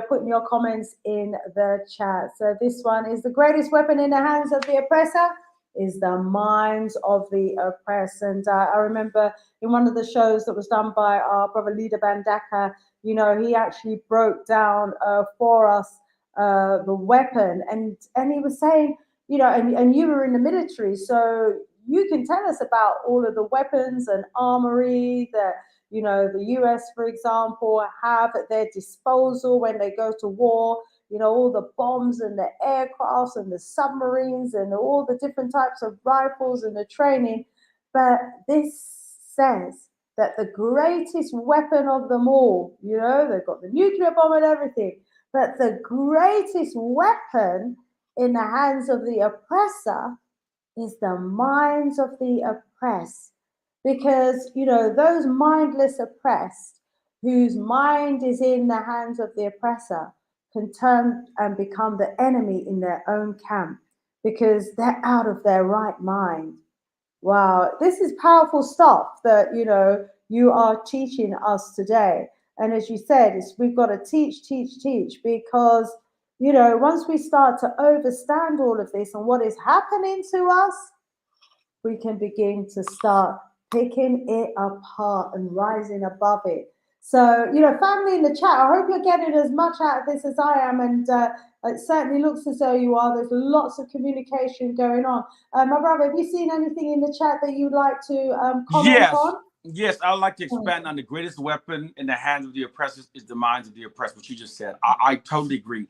putting your comments in the chat. So this one is: the greatest weapon in the hands of the oppressor is the minds of the oppressed. And I remember in one of the shows that was done by our brother Leader Bandaka, he actually broke down for us the weapon, and he was saying, and you were in the military, so you can tell us about all of the weapons and armory that the US, for example, have at their disposal when they go to war. All the bombs and the aircrafts and the submarines and all the different types of rifles and the training. But this says that the greatest weapon of them all, they've got the nuclear bomb and everything, but the greatest weapon in the hands of the oppressor is the minds of the oppressed. Because, those mindless oppressed, whose mind is in the hands of the oppressor, can turn and become the enemy in their own camp because they're out of their right mind. Wow, this is powerful stuff that, you are teaching us today. And as you said, we've got to teach, because, once we start to understand all of this and what is happening to us, we can begin to start picking it apart and rising above it. So, family in the chat, I hope you're getting as much out of this as I am. And it certainly looks as though you are. There's lots of communication going on. My brother, have you seen anything in the chat that you'd like to comment on? Yes, I would like to expand on the greatest weapon in the hands of the oppressors is the minds of the oppressed, what you just said. I totally agree.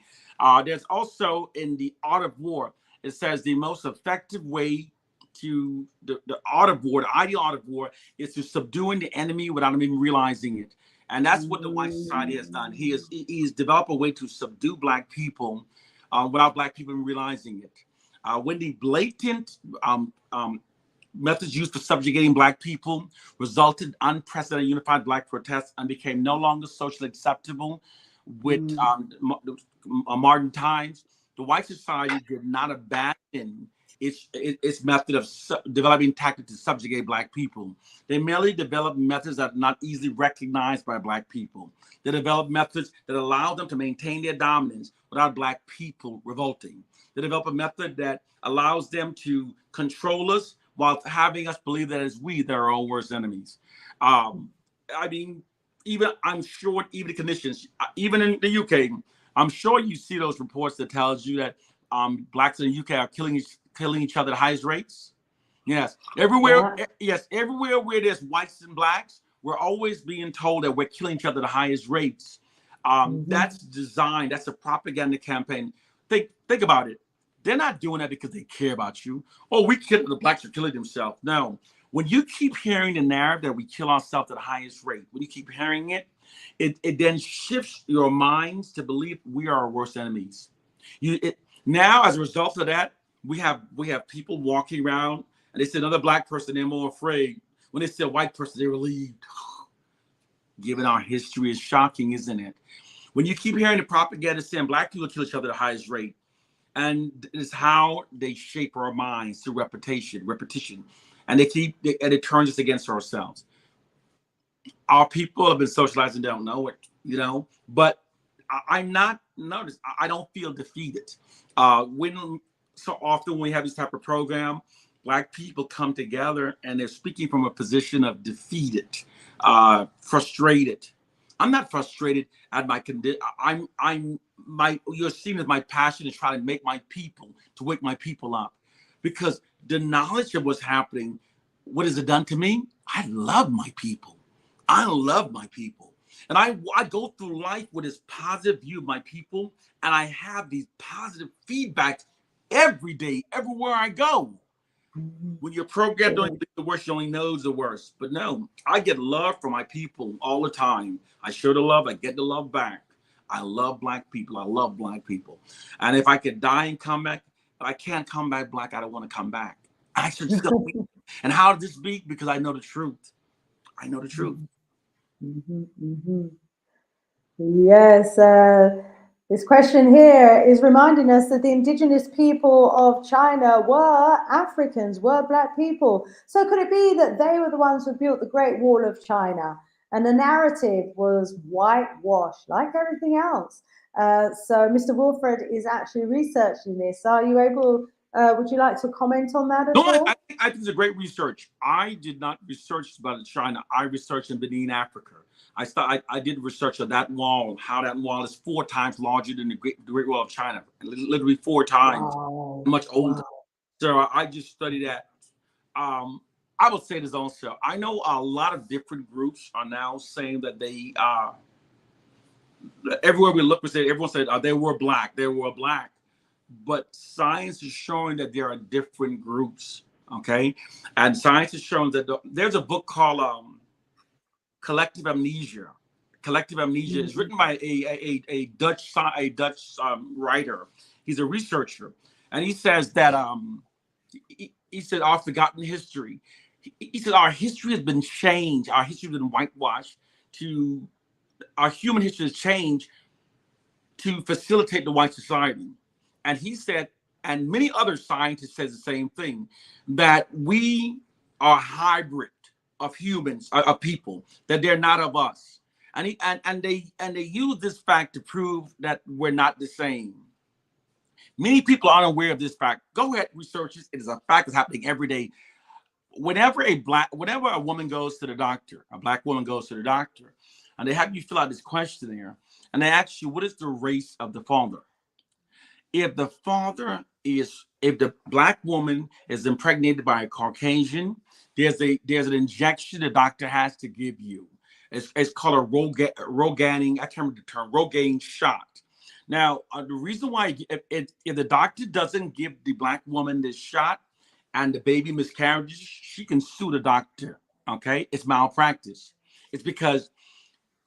There's also in the art of war, it says the most effective way to the art of war, the ideal art of war, is to subduing the enemy without him even realizing it. And that's what the white society has done. He's developed a way to subdue Black people without Black people even realizing it. When the blatant methods used for subjugating Black people resulted unprecedented unified Black protests and became no longer socially acceptable, with modern times, the white society did not abandon its method of developing tactics to subjugate Black people. They merely developed methods that are not easily recognized by Black people. They developed methods that allow them to maintain their dominance without Black people revolting. They develop a method that allows them to control us while having us believe that it's we that are our own worst enemies. I mean, even I'm sure even the conditions, even in the UK, I'm sure you see those reports that tells you that Blacks in the UK are killing each other at the highest rates. Yes, everywhere. Yeah. Yes, everywhere where there's whites and Blacks, we're always being told that we're killing each other at the highest rates. That's designed. That's a propaganda campaign. Think about it. They're not doing that because they care about you. Oh, we kill the Blacks are killing themselves. No. When you keep hearing the narrative that we kill ourselves at the highest rate, when you keep hearing it, it then shifts your minds to believe we are our worst enemies. Now, as a result of that, we have people walking around and they see another Black person, they're more afraid. When they see a white person, they're relieved. Given our history is shocking, isn't it? When you keep hearing the propaganda saying Black people kill each other at the highest rate, and it's how they shape our minds through repetition, and and it turns us against ourselves. Our people have been socialized and don't know it, But I'm not noticed. I don't feel defeated. When so often when we have this type of program, Black people come together and they're speaking from a position of defeated, frustrated. I'm not frustrated at my condition. You're seeing as my passion is trying to wake my people up, because the knowledge of what's happening, what has it done to me? I love my people. I love my people. And I go through life with this positive view of my people, and I have these positive feedbacks every day, everywhere I go. When you're programmed, don't think the worst, you only knows the worst. But no, I get love from my people all the time. I show the love, I get the love back. I love Black people. I love Black people. And if I could die and come back, if I can't come back Black, I don't want to come back. I should still be. And how did this be? Because I know the truth. I know the truth. Yes, this question here is reminding us that the indigenous people of China were Africans, were Black people. So could it be that they were the ones who built the Great Wall of China and the narrative was whitewashed like everything else? So Mr. Wilfred is actually researching this. Are you able, would you like to comment on that at No, all? I think it's a great research. I did not research about China. I researched in Benin, Africa. I did research on that wall, how that wall is 4 times larger than the Great Wall of China, literally 4 times, Wow. much older. Wow. So I just studied that. I would say this also. I know a lot of different groups are now saying that they everywhere we look, everyone said they were Black, they were Black. But science is showing that there are different groups, okay? And science is showing that there's a book called Collective Amnesia. Collective Amnesia is written by a Dutch writer. He's a researcher, and he says that he said our forgotten history. He said our history has been changed. Our history has been whitewashed to our human history has changed to facilitate the white society. And he said, and many other scientists says the same thing, that we are hybrid of humans, of people, that they're not of us. And they use this fact to prove that we're not the same. Many people aren't aware of this fact. Go ahead, researchers. It is a fact that's happening every day. Whenever a woman goes to the doctor, a Black woman goes to the doctor, and they have you fill out this questionnaire, and they ask you, what is the race of the father? If the Black woman is impregnated by a Caucasian, there's an injection the doctor has to give you. It's called a Rogaine. I can't remember the term. Rogaine shot. Now, the reason why if the doctor doesn't give the Black woman this shot and the baby miscarriages, she can sue the doctor. Okay, it's malpractice. It's because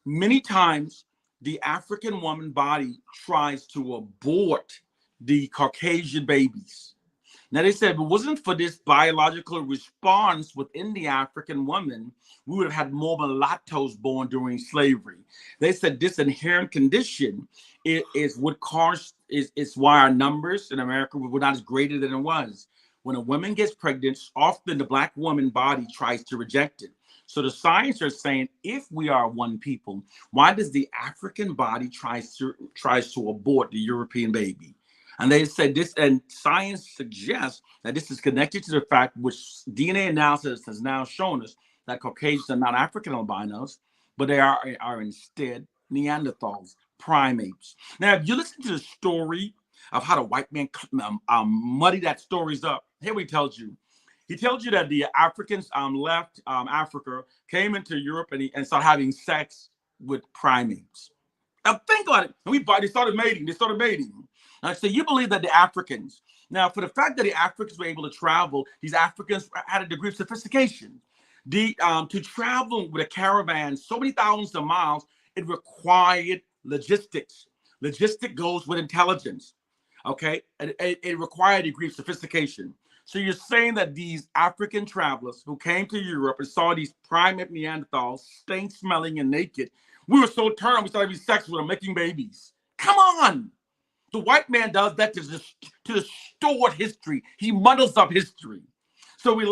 many times the African woman body tries to abort the Caucasian babies. Now they said if it wasn't for this biological response within the African woman, we would have had more mulattoes born during slavery. They said this inherent condition is what caused is why our numbers in America were not as greater than it was. When a woman gets pregnant, often the black woman body tries to reject it. So the scientists are saying, if we are one people, why does the African body tries to abort the European baby? And they said this, and science suggests that this is connected to the fact, which DNA analysis has now shown us, that Caucasians are not African albinos, but they are instead Neanderthals, primates. Now, if you listen to the story of how the white man muddy that stories up, here he tells you. He tells you that the Africans left Africa, came into Europe, and started having sex with primates. Now think about it. And they started mating. They started mating. Now, so you believe that the Africans, now for the fact that the Africans were able to travel, these Africans had a degree of sophistication. To travel with a caravan so many thousands of miles, it required logistics. Logistic goes with intelligence. Okay, it required a degree of sophistication. So you're saying that these African travelers who came to Europe and saw these primate Neanderthals, stink smelling and naked, we were so turned, we started having sex with them, making babies. Come on. The white man does that to distort history. He muddles up history. So we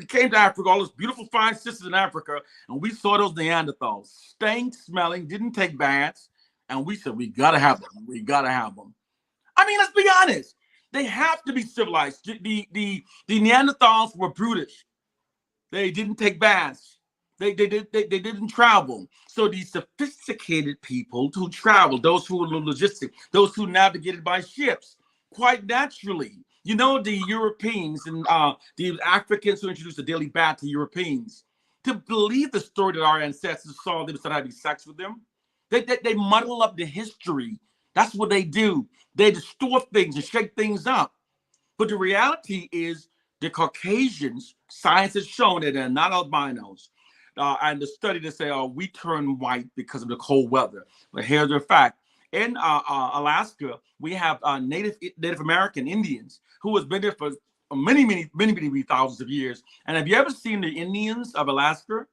came to Africa, all those beautiful, fine sisters in Africa, and we saw those Neanderthals, stank smelling, didn't take baths, and we said, we gotta have them. We gotta have them. I mean, let's be honest. They have to be civilized. The Neanderthals were brutish. They didn't take baths. They didn't travel. So these sophisticated people who traveled, those who were logistic, those who navigated by ships, quite naturally, you know, the Europeans and the Africans who introduced the daily bath to Europeans, to believe the story that our ancestors saw them start having sex with them, they muddle up the history. That's what they do. They distort things and shake things up. But the reality is the Caucasians, science has shown that they're not albinos. And the study to say, oh, we turn white because of the cold weather. But here's the fact. In Alaska, we have Native American Indians who has been there for many thousands of years. And have you ever seen the Indians of Alaska?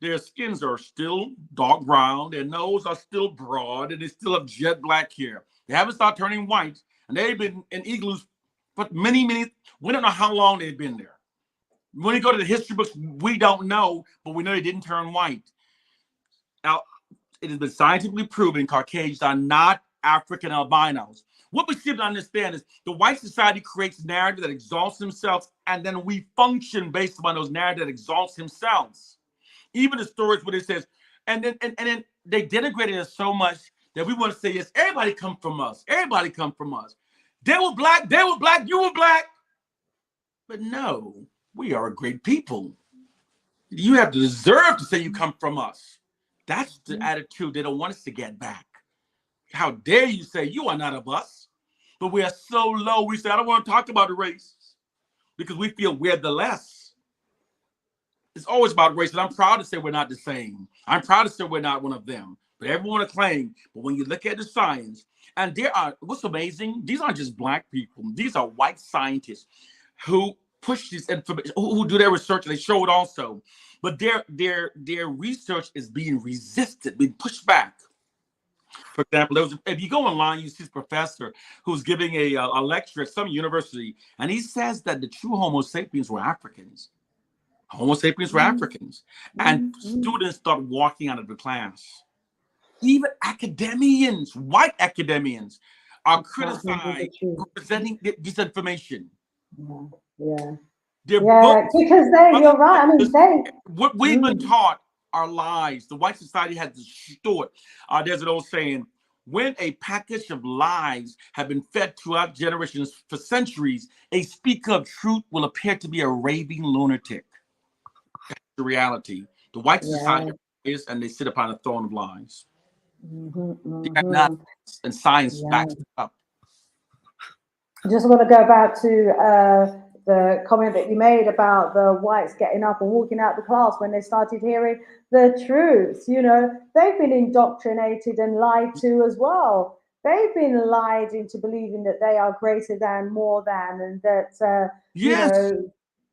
Their skins are still dark brown. Their nose are still broad, and they still have jet black hair. They haven't started turning white, and they've been in igloos for many. We don't know how long they've been there. When you go to the history books, we don't know, but we know they didn't turn white. Now, it has been scientifically proven Caucasians are not African albinos. What we seem to understand is the white society creates narrative that exalts themselves, and then we function based upon those narratives that exalts themselves. Even the stories where it says, and then they denigrated us so much that we want to say, yes, everybody come from us. Everybody come from us. They were black, you were black. But no, we are a great people. You have to deserve to say you come from us. That's the attitude they don't want us to get back. How dare you say you are not of us? But we are so low, we say, I don't want to talk about the race because we feel we're the less. It's always about race, and I'm proud to say we're not the same. I'm proud to say we're not one of them. But everyone to claim. But when you look at the science, and what's amazing, these aren't just black people. These are white scientists who push this information, who do their research, and they show it also. But their research is being resisted, being pushed back. For example, if you go online, you see this professor who's giving a lecture at some university, and he says that the true Homo sapiens were Africans. Homo sapiens were Africans. And students start walking out of the class. Even academians, white academians, are criticized for presenting disinformation. Yeah. Their Yeah, because you're right. I mean, what we've been taught are lies. The white society has distorted. There's an old saying, when a package of lies have been fed throughout generations for centuries, a speaker of truth will appear to be a raving lunatic. That's the reality. The white society is, and they sit upon a throne of lies. And science backs it up. I just want to go back to the comment that you made about the whites getting up and walking out the class when they started hearing the truth. You know, they've been indoctrinated and lied to as well. they've been lied into believing that they are greater than, more than, and that you Yes. know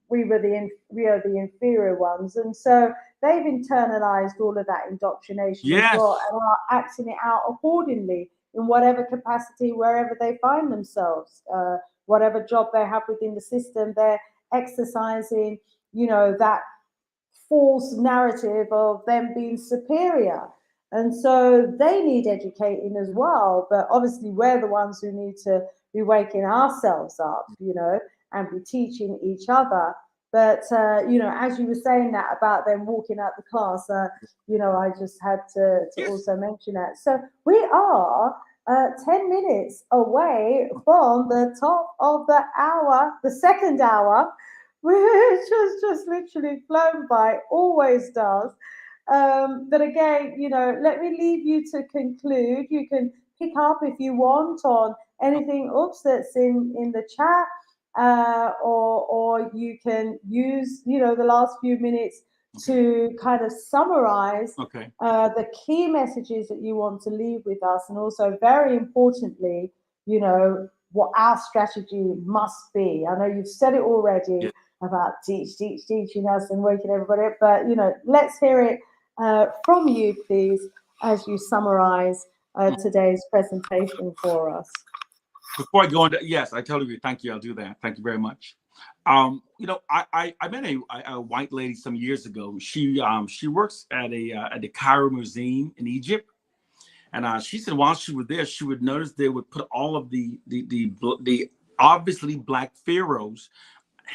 we are the inferior ones, and so they've internalized all of that indoctrination as well, Yes. and are acting it out accordingly in whatever capacity, wherever they find themselves, whatever job they have within the system, they're exercising, that false narrative of them being superior. And so they need educating as well. But obviously, we're the ones who need to be waking ourselves up, and be teaching each other. But, as you were saying that about them walking out the class, I just had to Yes. also mention that. So we are 10 minutes away from the top of the hour, the second hour, which has just literally flown by, always does. But again, let me leave you to conclude. You can pick up if you want on anything oops that's in the chat, or you can use the last few minutes to kind of summarize Okay. the key messages that you want to leave with us, and also very importantly, what our strategy must be. I know you've said it already Yes. about teaching us and waking everybody up, but let's hear it from you, please, as you summarize today's presentation for us. Before I go into, yes, I totally agree. Thank you. I'll do that. Thank you very much. I met a white lady some years ago. She works at the Cairo Museum in Egypt, and she said while she was there, she would notice they would put all of the obviously black pharaohs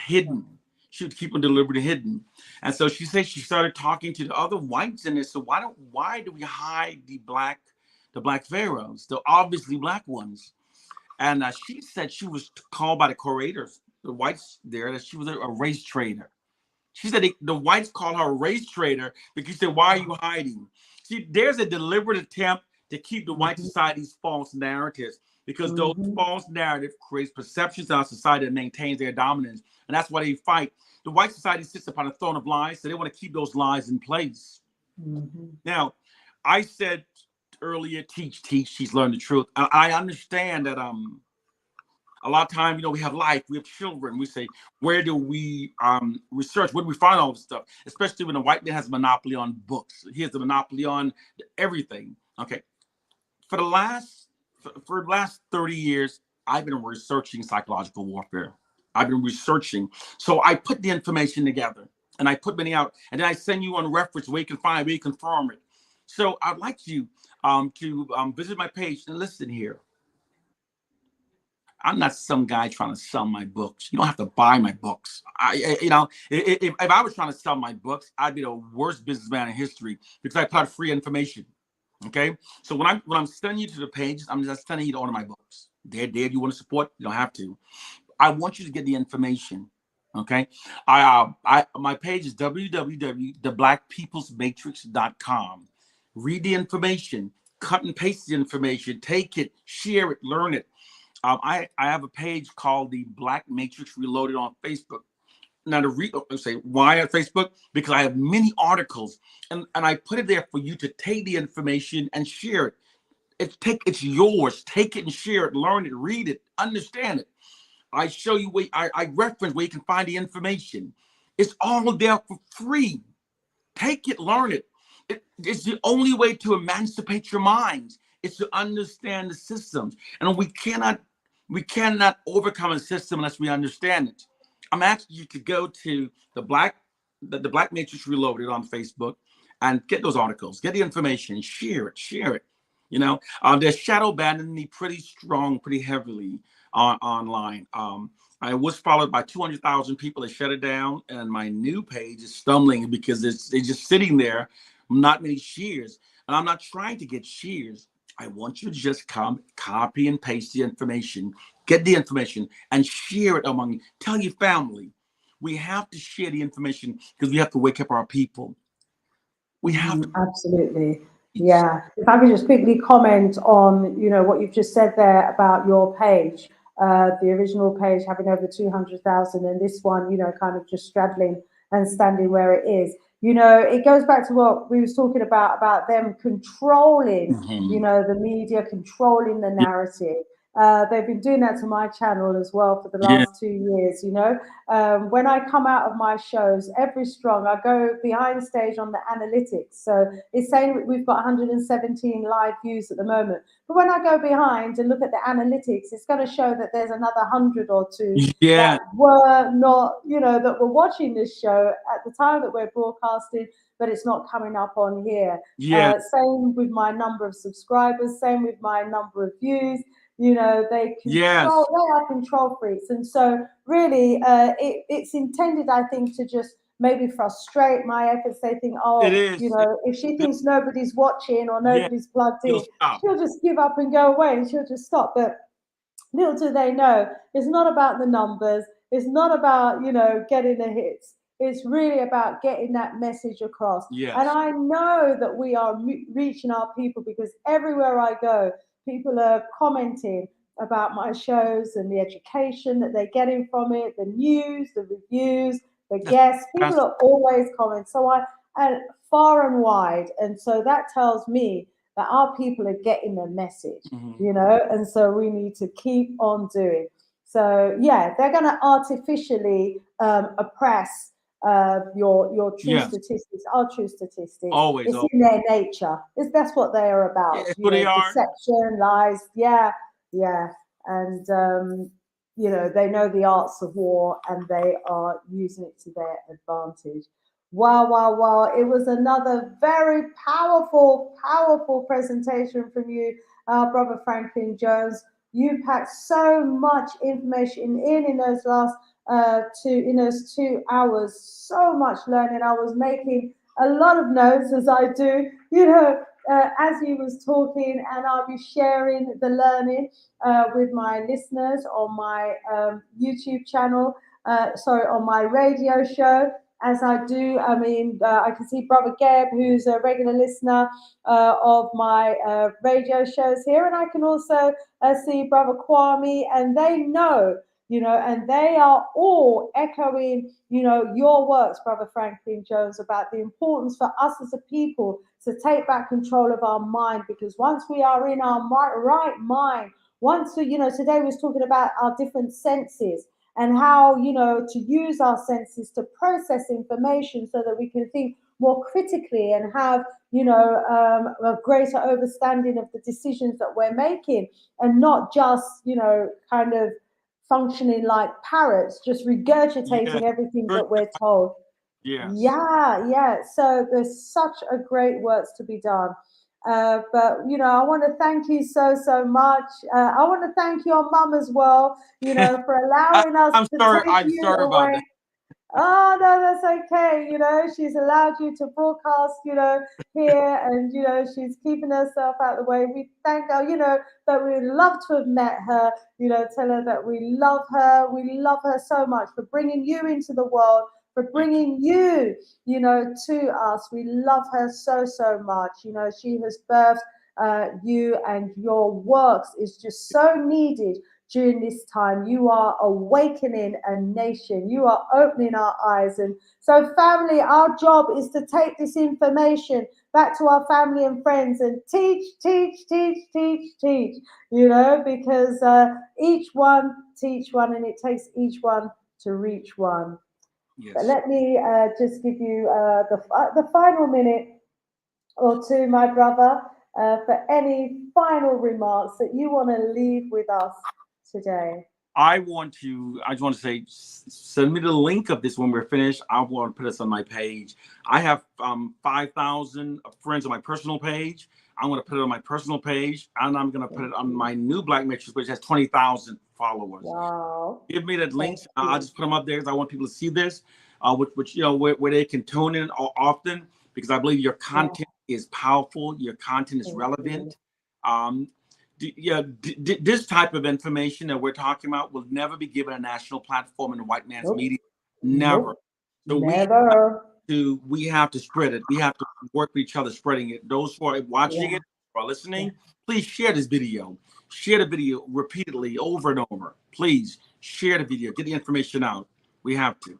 hidden. She would keep them deliberately hidden, and so she said she started talking to the other whites, and they said, why do we hide the black pharaohs, the obviously black ones? And she said she was called by the curators, the whites there, that she was a race traitor. She said the whites called her a race traitor because she said, why are you hiding? See, there's a deliberate attempt to keep the white Mhm, society's false narratives, because those mhm, false narratives creates perceptions in our society that maintains their dominance. And that's why they fight. The white society sits upon a throne of lies, so they want to keep those lies in place. mhm, Now, I said earlier, teach, teach, learn the truth. I understand that a lot of time, we have life, we have children. We say, where do we research? Where do we find all this stuff? Especially when the white man has a monopoly on books. He has a monopoly on everything. Okay. For the last 30 years, I've been researching psychological warfare. I've been researching. So I put the information together and I put many out, and then I send you on reference where you can find, where you confirm it. So I'd like you to visit my page and listen here. I'm not some guy trying to sell my books. You don't have to buy my books. If I was trying to sell my books, I'd be the worst businessman in history because I put out free information. Okay, so when I'm sending you to the pages, I'm just sending you to order my books. There, if you want to support, you don't have to. I want you to get the information. Okay, my page is www.theblackpeoplesmatrix.com. Read the information, cut and paste the information, take it, share it, learn it. I have a page called the Black Matrix Reloaded on Facebook. Now say why on Facebook? Because I have many articles, and I put it there for you to take the information and share it. It's yours. Take it and share it, learn it, read it, understand it. I show you where I reference where you can find the information. It's all there for free. Take it, learn it. It's the only way to emancipate your minds. It's to understand the systems, and we cannot overcome a system unless we understand it. I'm asking you to go to the Black Matrix Reloaded on Facebook and get those articles, get the information, share it. They're shadow banning me pretty strong, pretty heavily online. I was followed by 200,000 people that shut it down, and my new page is stumbling because it's just sitting there, not many shares. And I'm not trying to get shares. I want you to just come, copy and paste the information, get the information, and share it among you. Tell your family. We have to share the information because we have to wake up our people. We have to. absolutely. Yeah. If I could just quickly comment on, what you've just said there about your page, the original page having over 200,000, and this one, kind of just straddling and standing where it is. You know, it goes back to what we was talking about them controlling, you Mhm. know, the media, controlling the Yeah, narrative. They've been doing that to my channel as well for the yeah, last 2 years. You know, when I come out of my shows, every strong, I go behind stage on the analytics. So it's saying we've got 117 live views at the moment. But when I go behind and look at the analytics, it's going to show that there's another 100 or two that yeah, were not, you know, that were watching this show at the time that we're broadcasting, but it's not coming up on here. yeah, Same with my number of subscribers, same with my number of views. You know, yes. they are control freaks. And so, really, it's intended, I think, to just maybe frustrate my efforts. They think, It oh, you is. know, if she thinks nobody's watching or Yeah, nobody's plugged you'll in, stop. she'll just give up and go away and she'll just stop. But little do they know, it's not about the numbers. It's not about, you know, getting the hits. It's really about getting that message across. And Yes. I know that we are reaching our people because everywhere I go, people are commenting about my shows and the education that they're getting from it, the news, the reviews, the That's guests. People fantastic. are always commenting. So and far and wide. And so that tells me that our people are getting the message, Mhm. you know, and so we need to keep on doing. So yeah, they're going to artificially oppress your true Yes. statistics, our true statistics. Always. It's Always. in their nature. It's That's what they are Yeah, about. it's You who they know, are. deception, lies. Yeah, yeah, and you know they know the arts of war and they are using it to their advantage. Wow, wow, wow. It was another very powerful, powerful presentation from you, Brother Franklyn Jones. You packed so much information in those last in those 2 hours. So much learning. I was making a lot of notes as I do, you know, as you was talking, and I'll be sharing the learning with my listeners on my YouTube channel. Sorry, on my radio show as I do. I mean, I can see Brother Geb, who's a regular listener of my radio shows here, and I can also see Brother Kwame, and they know, you know, and they are all echoing, you know, your works, Brother Franklyn Jones, about the importance for us as a people to take back control of our mind, because once we are in our right mind, once we, you know, today we was talking about our different senses and how, you know, to use our senses to process information so that we can think more critically and have, you know, a greater understanding of the decisions that we're making, and not just, you know, kind of functioning like parrots, just Yes. regurgitating everything Very that we're good. told. Yes. Yeah, yeah. So there's such a great works to be done. But you know, I want to thank you so much. I want to thank your mum as well. You know, for allowing us I'm to sorry. take I'm you sorry about that. away. Oh no, that's okay. You know, she's allowed you to broadcast, you know, here, and you know, she's keeping herself out of the way. We thank her, you know, that we'd love to have met her. You know, tell her that we love her. We love her so much for bringing you into the world, for Thank you. bringing you, you know, to us. We love her so much. You know, she has birthed you, and your works is just so needed during this time. You are awakening a nation. You are opening our eyes. And so, family, our job is to take this information back to our family and friends and teach, you know, because each one teach one, and it takes each one to reach one. But Yes. let me just give you the final minute or two, my brother, for any final remarks that you want to leave with us today. I just want to say, send me the link of this when we're finished. I want to put this on my page. I have 5,000 friends on my personal page. I'm going to put it on my personal page, and I'm going to put Thank it on you. my new Black Matrix, which has 20,000 followers. Wow. Give me that Thank links. I'll you. just put them up there because I want people to see this, which you know, where they can tune in often, because I believe your Yeah. content is powerful. Your content is Thank you. relevant. Um, this type of information that we're talking about will never be given a national platform in the white man's Nope. media. Never. Nope. So Never. we have to spread it. We have to work with each other spreading it. Those who are watching Yeah. it or Yeah. listening, please share this video. Share the video repeatedly over and over. Please share the video. Get the information out. We have to.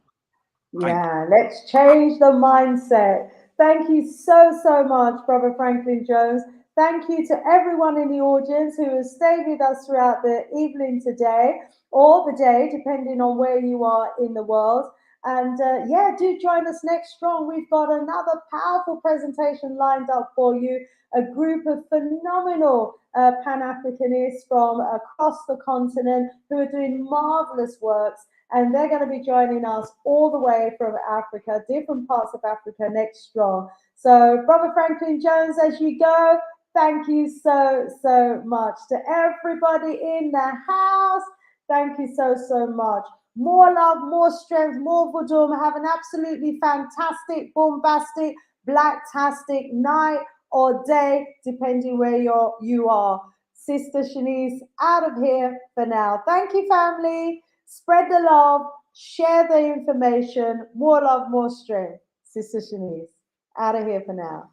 Yeah, let's change the mindset. Thank you so, so much, Brother Franklyn Jones. Thank you to everyone in the audience who has stayed with us throughout the evening today or the day, depending on where you are in the world. And yeah, do join us next strong. We've got another powerful presentation lined up for you. A group of phenomenal Pan Africanists from across the continent who are doing marvelous works, and they're going to be joining us all the way from Africa, different parts of Africa next strong. So, Brother Franklyn Jones, as you go, thank you so, so much. To everybody in the house, thank you so, so much. More love, more strength, more voodoo. Have an absolutely fantastic, bombastic, blacktastic night or day, depending where you are. Sister Shanice out of here for now. Thank you, family. Spread the love, share the information. More love, more strength. Sister Shanice out of here for now.